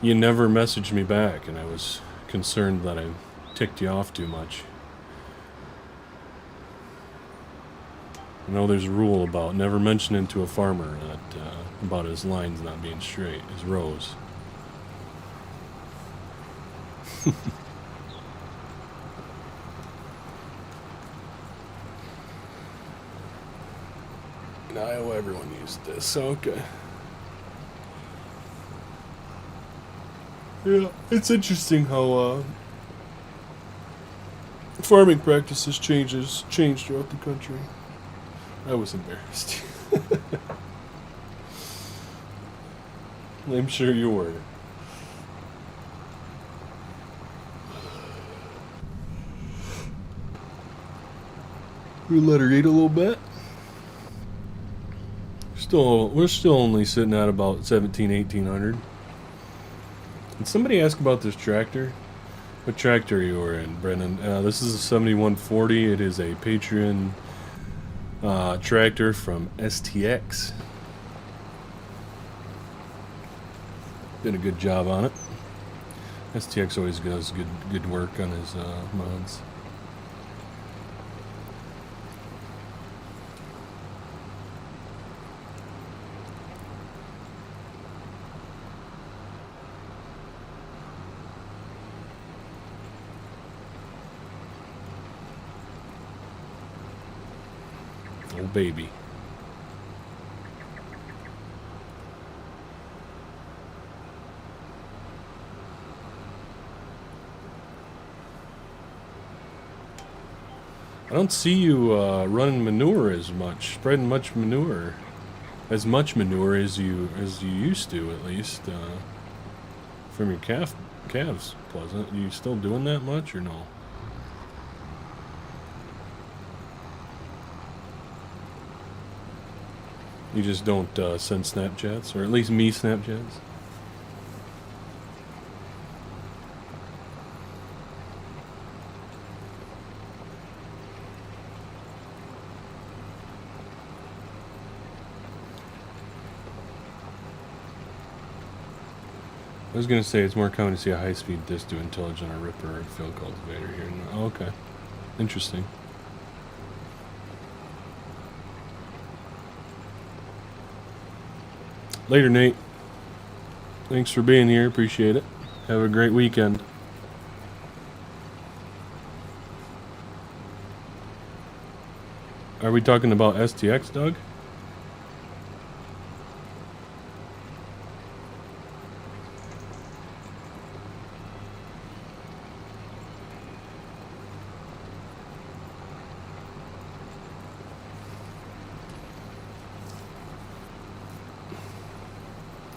you never messaged me back, and I was concerned that I ticked you off too much. I know there's a rule about never mentioning to a farmer that about his lines not being straight, his rows. In Iowa, everyone used this. Okay. Yeah, it's interesting how farming practices change throughout the country. I was embarrassed. I'm sure you were. We let her eat a little bit. We're still only sitting at about 1800. Did somebody ask about this tractor? What tractor you were in, Brennan? This is a 7140. It is a Patreon tractor from STX. Did a good job on it. STX always does good work on his mods. Oh baby. I don't see you running manure as much, spreading much manure, as much manure as you used to, at least from your calves. Pleasant. Are you still doing that much or no? You just don't send Snapchats, or at least me Snapchats? I was going to say it's more common to see a high-speed disc doing tillage on a ripper or field cultivator here. Oh, okay. Interesting. Later, Nate. Thanks for being here. Appreciate it. Have a great weekend. Are we talking about STX, Doug?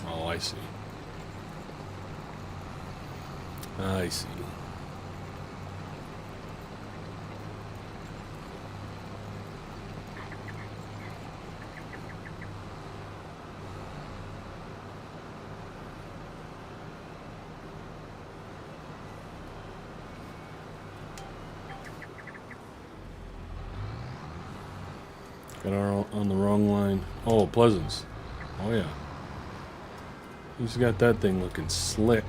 Oh, I see. I see. Got our on the wrong line. Oh, Pleasance. Oh, yeah. He's got that thing looking slick.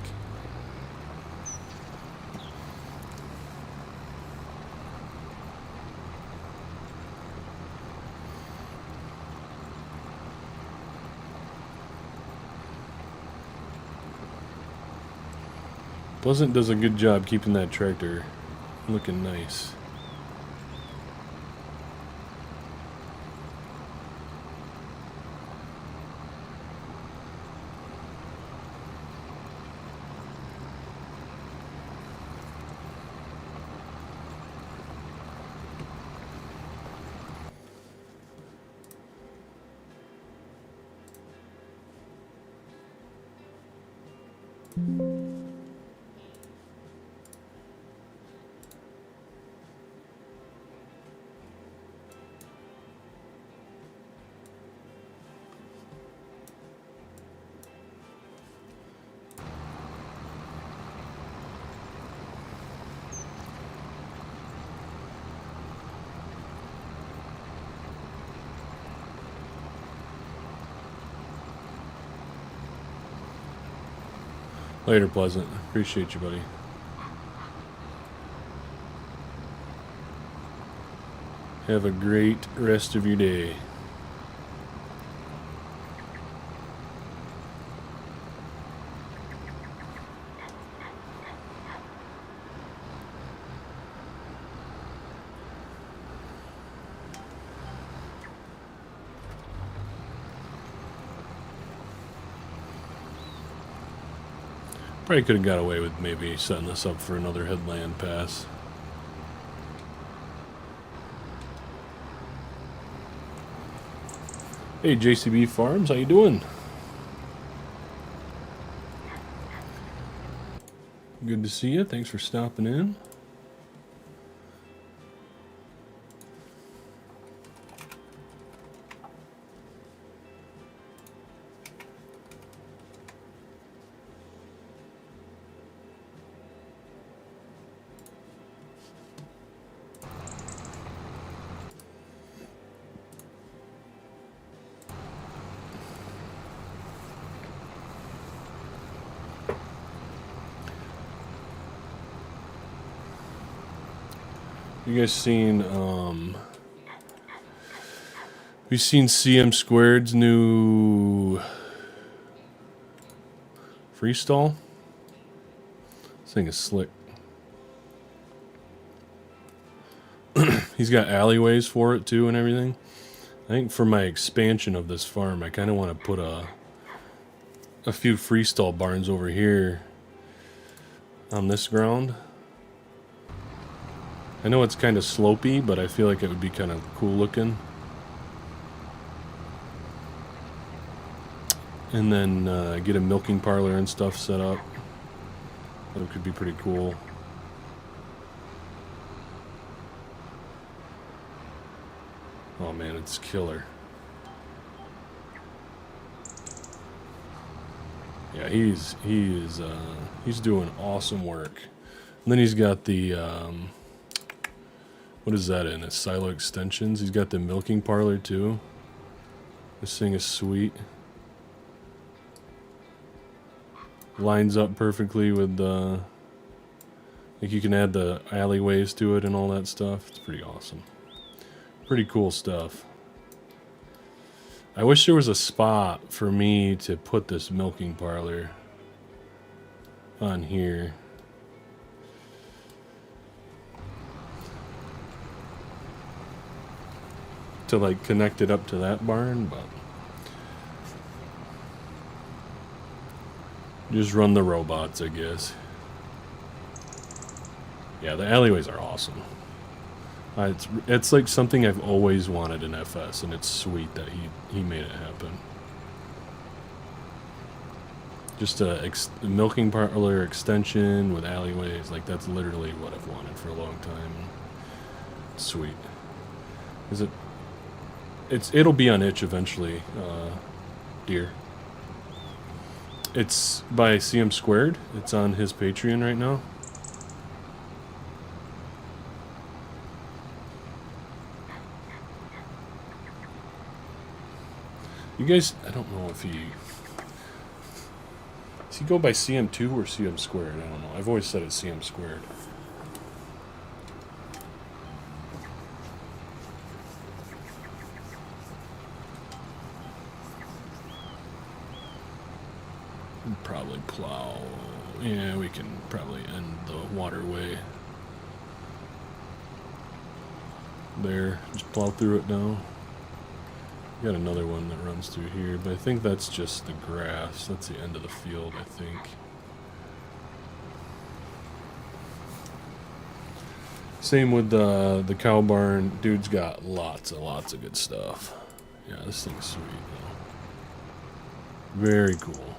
Pleasant does a good job keeping that tractor looking nice. Later, Pleasant. Appreciate you, buddy. Have a great rest of your day. Probably could have got away with maybe setting this up for another headland pass. Hey, JCB Farms, how you doing? Good to see you. Thanks for stopping in. You guys seen we've seen CM Squared's new Freestall? This thing is slick. He's got alleyways for it too and everything. I think for my expansion of this farm, I kind of want to put a few Freestall barns over here on this ground. I know it's kind of slopey, but I feel like it would be kind of cool looking. And then get a milking parlor and stuff set up. That could be pretty cool. Oh man, it's killer. Yeah, he's doing awesome work. And then he's got the what is that in? It's silo extensions. He's got the milking parlor too. This thing is sweet. Lines up perfectly with like you can add the alleyways to it and all that stuff. It's pretty awesome. Pretty cool stuff. I wish there was a spot for me to put this milking parlor on here. To like connect it up to that barn, but just run the robots, I guess. Yeah, the alleyways are awesome. It's like something I've always wanted in FS, and it's sweet that he made it happen. Just a milking parlor extension with alleyways, like that's literally what I've wanted for a long time. It's sweet. It'll be on itch eventually, dear. It's by CM Squared. It's on his Patreon right now. You guys, I don't know if does he go by CM2 or CM Squared? I don't know. I've always said it's CM Squared. Probably plow. Yeah, we can probably end the waterway. There, just plow through it now. Got another one that runs through here, but I think that's just the grass. That's the end of the field, I think. Same with the cow barn. Dude's got lots and lots of good stuff. Yeah, this thing's sweet, though. Very cool.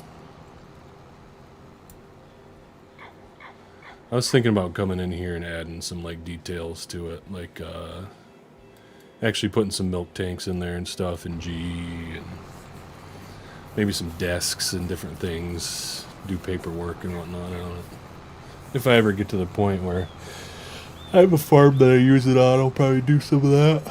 I was thinking about coming in here and adding some like details to it, like actually putting some milk tanks in there and stuff, and G, and maybe some desks and different things, do paperwork and whatnot on it. If I ever get to the point where I have a farm that I use it on, I'll probably do some of that.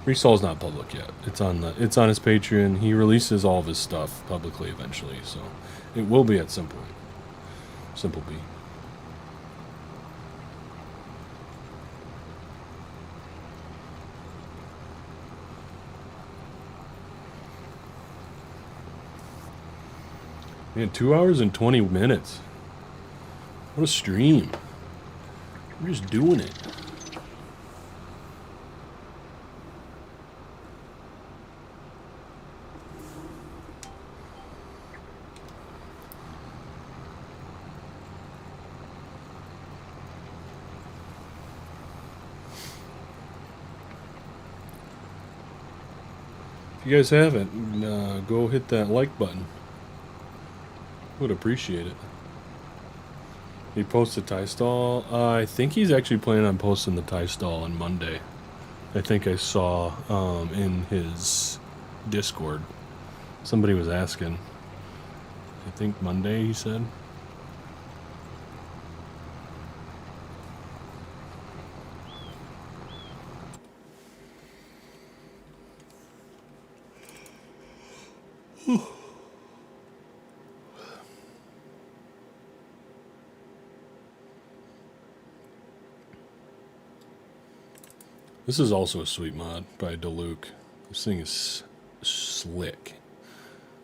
Freestall's not public yet. It's on his Patreon. He releases all of his stuff publicly eventually, so it will be at some point. Simple B. Man, 2 hours and 20 minutes. What a stream. We're just doing it. If you guys haven't, go hit that like button. Would appreciate it. He posted tie stall. I think he's actually planning on posting the tie stall on Monday. I think I saw in his Discord. Somebody was asking. I think Monday, he said. This is also a sweet mod by Deluke. This thing is slick.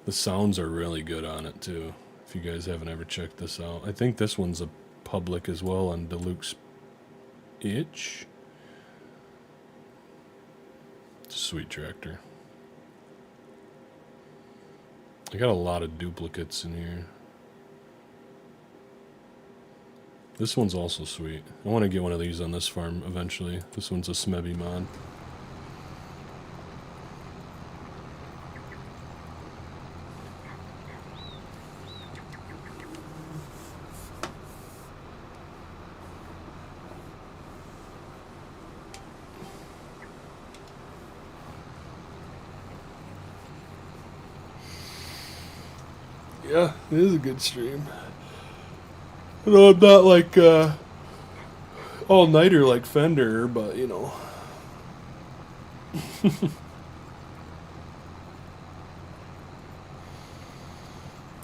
The sounds are really good on it too. If you guys haven't ever checked this out, I think this one's a public as well on Deluke's itch. It's a sweet tractor. I got a lot of duplicates in here. This one's also sweet. I want to get one of these on this farm eventually. This one's a Smebby mod. Yeah, it is a good stream. You know, I'm not like all-nighter like Fender, but you know.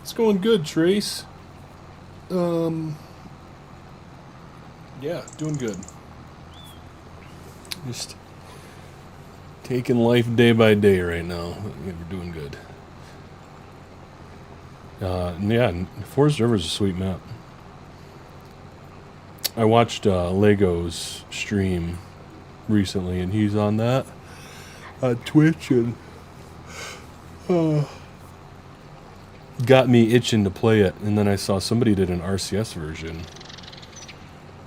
It's going good, Trace. Yeah, doing good. Just taking life day by day right now. We're doing good. Yeah, Forest River's a sweet map. I watched Lego's stream recently, and he's on that on Twitch, and got me itching to play it. And then I saw somebody did an RCS version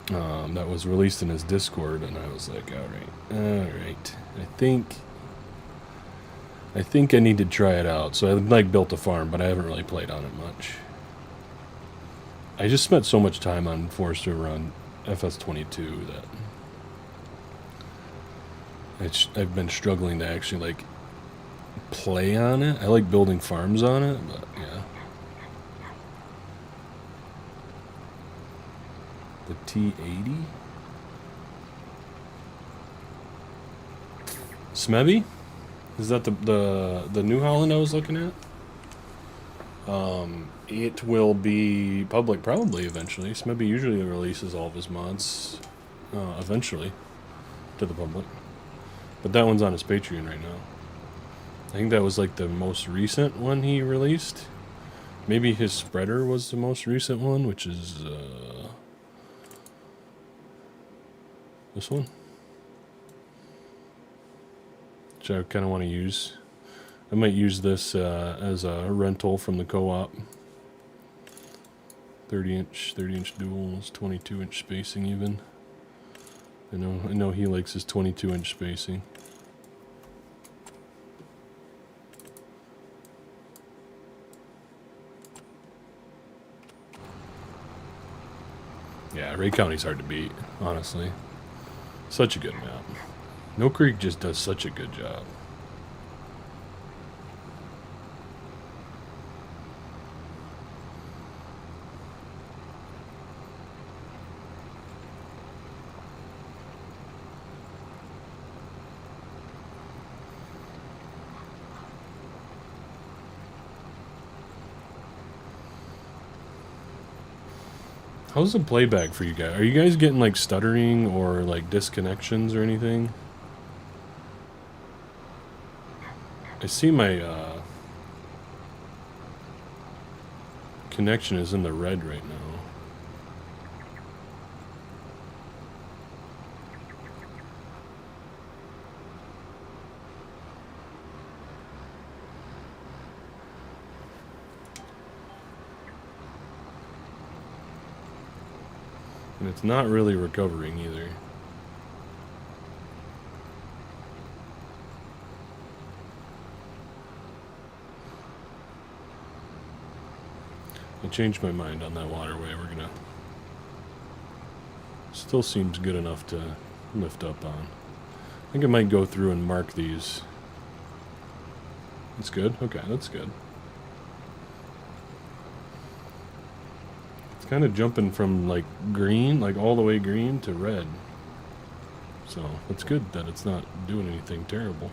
that was released in his Discord, and I was like, all right. I think I need to try it out. So I like built a farm, but I haven't really played on it much. I just spent so much time on Forest River on FS22 that I've been struggling to actually like play on it. I like building farms on it, but yeah. The T80? Smebby? Is that the New Holland I was looking at? It will be public probably eventually. Smebby usually releases all of his mods eventually to the public. But that one's on his Patreon right now. I think that was like the most recent one he released. Maybe his spreader was the most recent one, which is this one. Which I kind of want to use. I might use this as a rental from the co-op. 30-inch duals, 22-inch spacing even. I know he likes his 22-inch spacing. Yeah, Ray County's hard to beat, honestly. Such a good map. No Creek just does such a good job. How's the playback for you guys? Are you guys getting like stuttering or like disconnections or anything? I see my connection is in the red right now. And it's not really recovering either. I changed my mind on that waterway. We're gonna... Still seems good enough to lift up on. I think I might go through and mark these. That's good? Okay, that's good. It's kind of jumping from like green, like all the way green to red. So it's good that it's not doing anything terrible.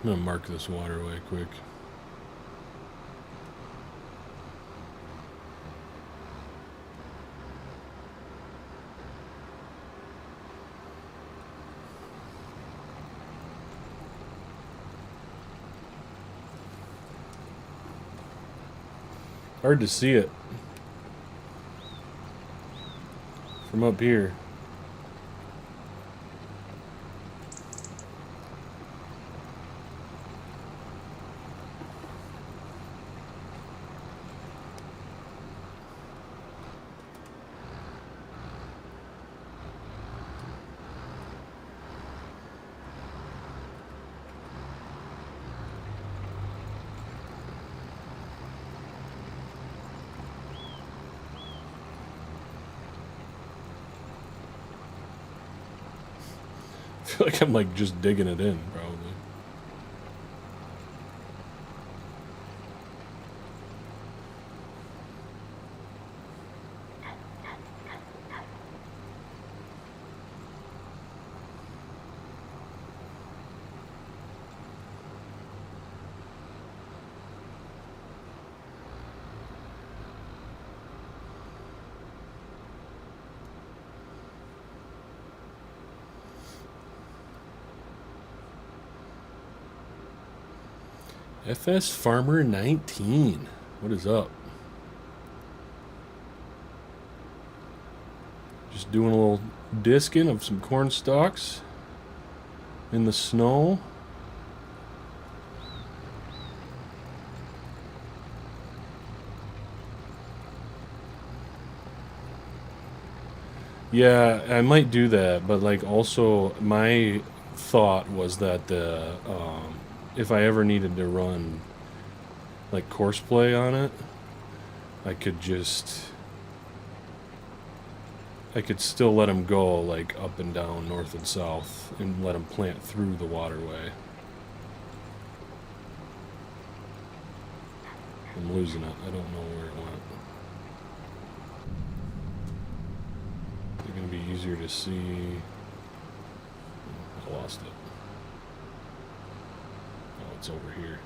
I'm gonna mark this waterway quick. Hard to see it from up here. I feel like I'm like just digging it in, probably. FS Farmer 19. What is up? Just doing a little disking of some corn stalks in the snow. Yeah, I might do that, but like also my thought was that the if I ever needed to run like course play on it, I could still let him go like up and down, north and south, and let him plant through the waterway. I'm losing it. I don't know where it went. It's going to be easier to see. I lost it. Oh, it's over here.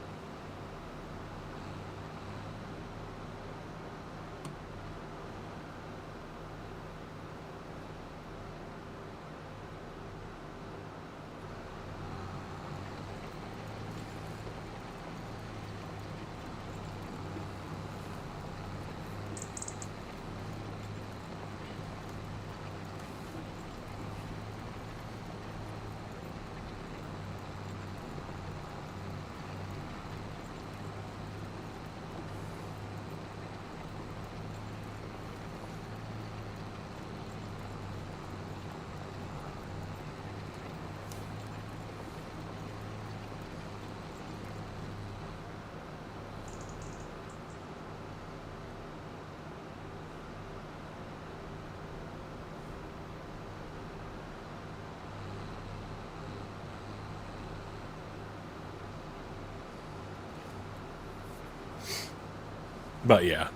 But yeah,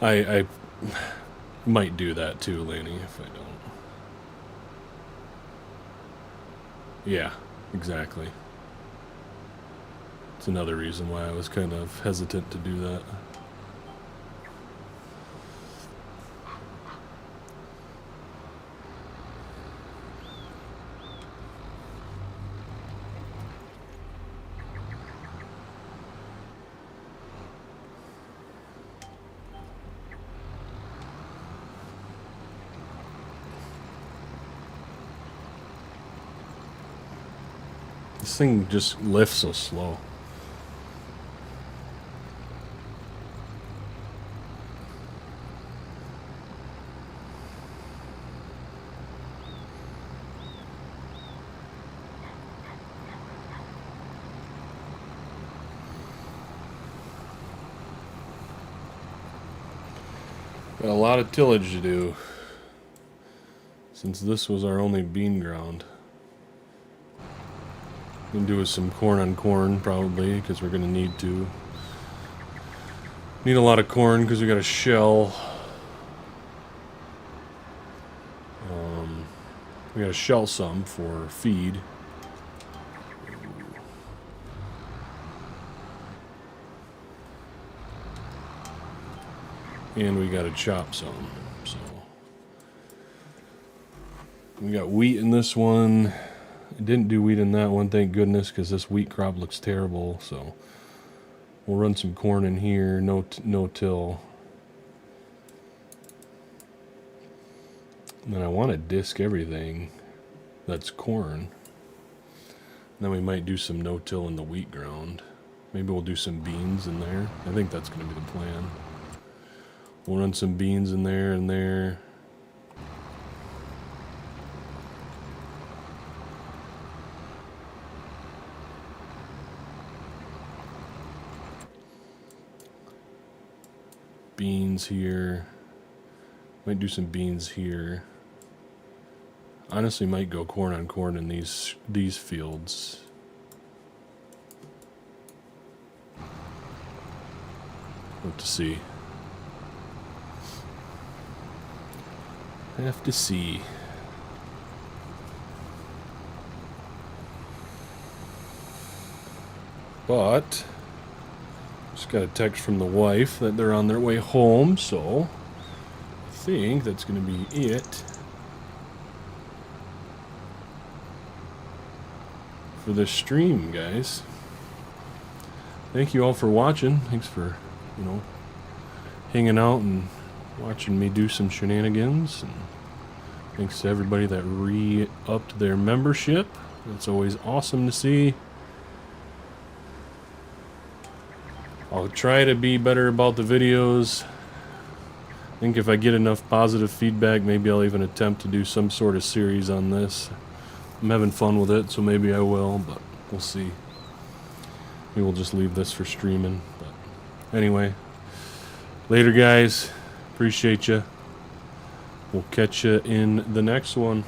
I might do that too, Laney, if I don't. Yeah, exactly. It's another reason why I was kind of hesitant to do that. This thing just lifts so slow. Got a lot of tillage to do, since this was our only bean ground. Gonna do some corn on corn probably, because we're gonna need to. Need a lot of corn because we got a shell. We gotta shell some for feed. And we gotta chop some, so. We got wheat in this one. I didn't do wheat in that one, thank goodness, because this wheat crop looks terrible, so. We'll run some corn in here, no till. And then I want to disc everything that's corn. Then we might do some no-till in the wheat ground. Maybe we'll do some beans in there. I think that's going to be the plan. We'll run some beans in there and there. Beans here. Might do some beans here. Honestly, might go corn on corn in these fields. What to see? Have to see. But just got a text from the wife that they're on their way home, so I think that's going to be it for this stream, guys. Thank you all for watching. Thanks for, hanging out and watching me do some shenanigans. And thanks to everybody that re-upped their membership. It's always awesome to see. I'll try to be better about the videos. I think if I get enough positive feedback, maybe I'll even attempt to do some sort of series on this. I'm having fun with it, so maybe I will, but we'll see. Maybe we'll just leave this for streaming. But anyway, later, guys. Appreciate you. We'll catch you in the next one.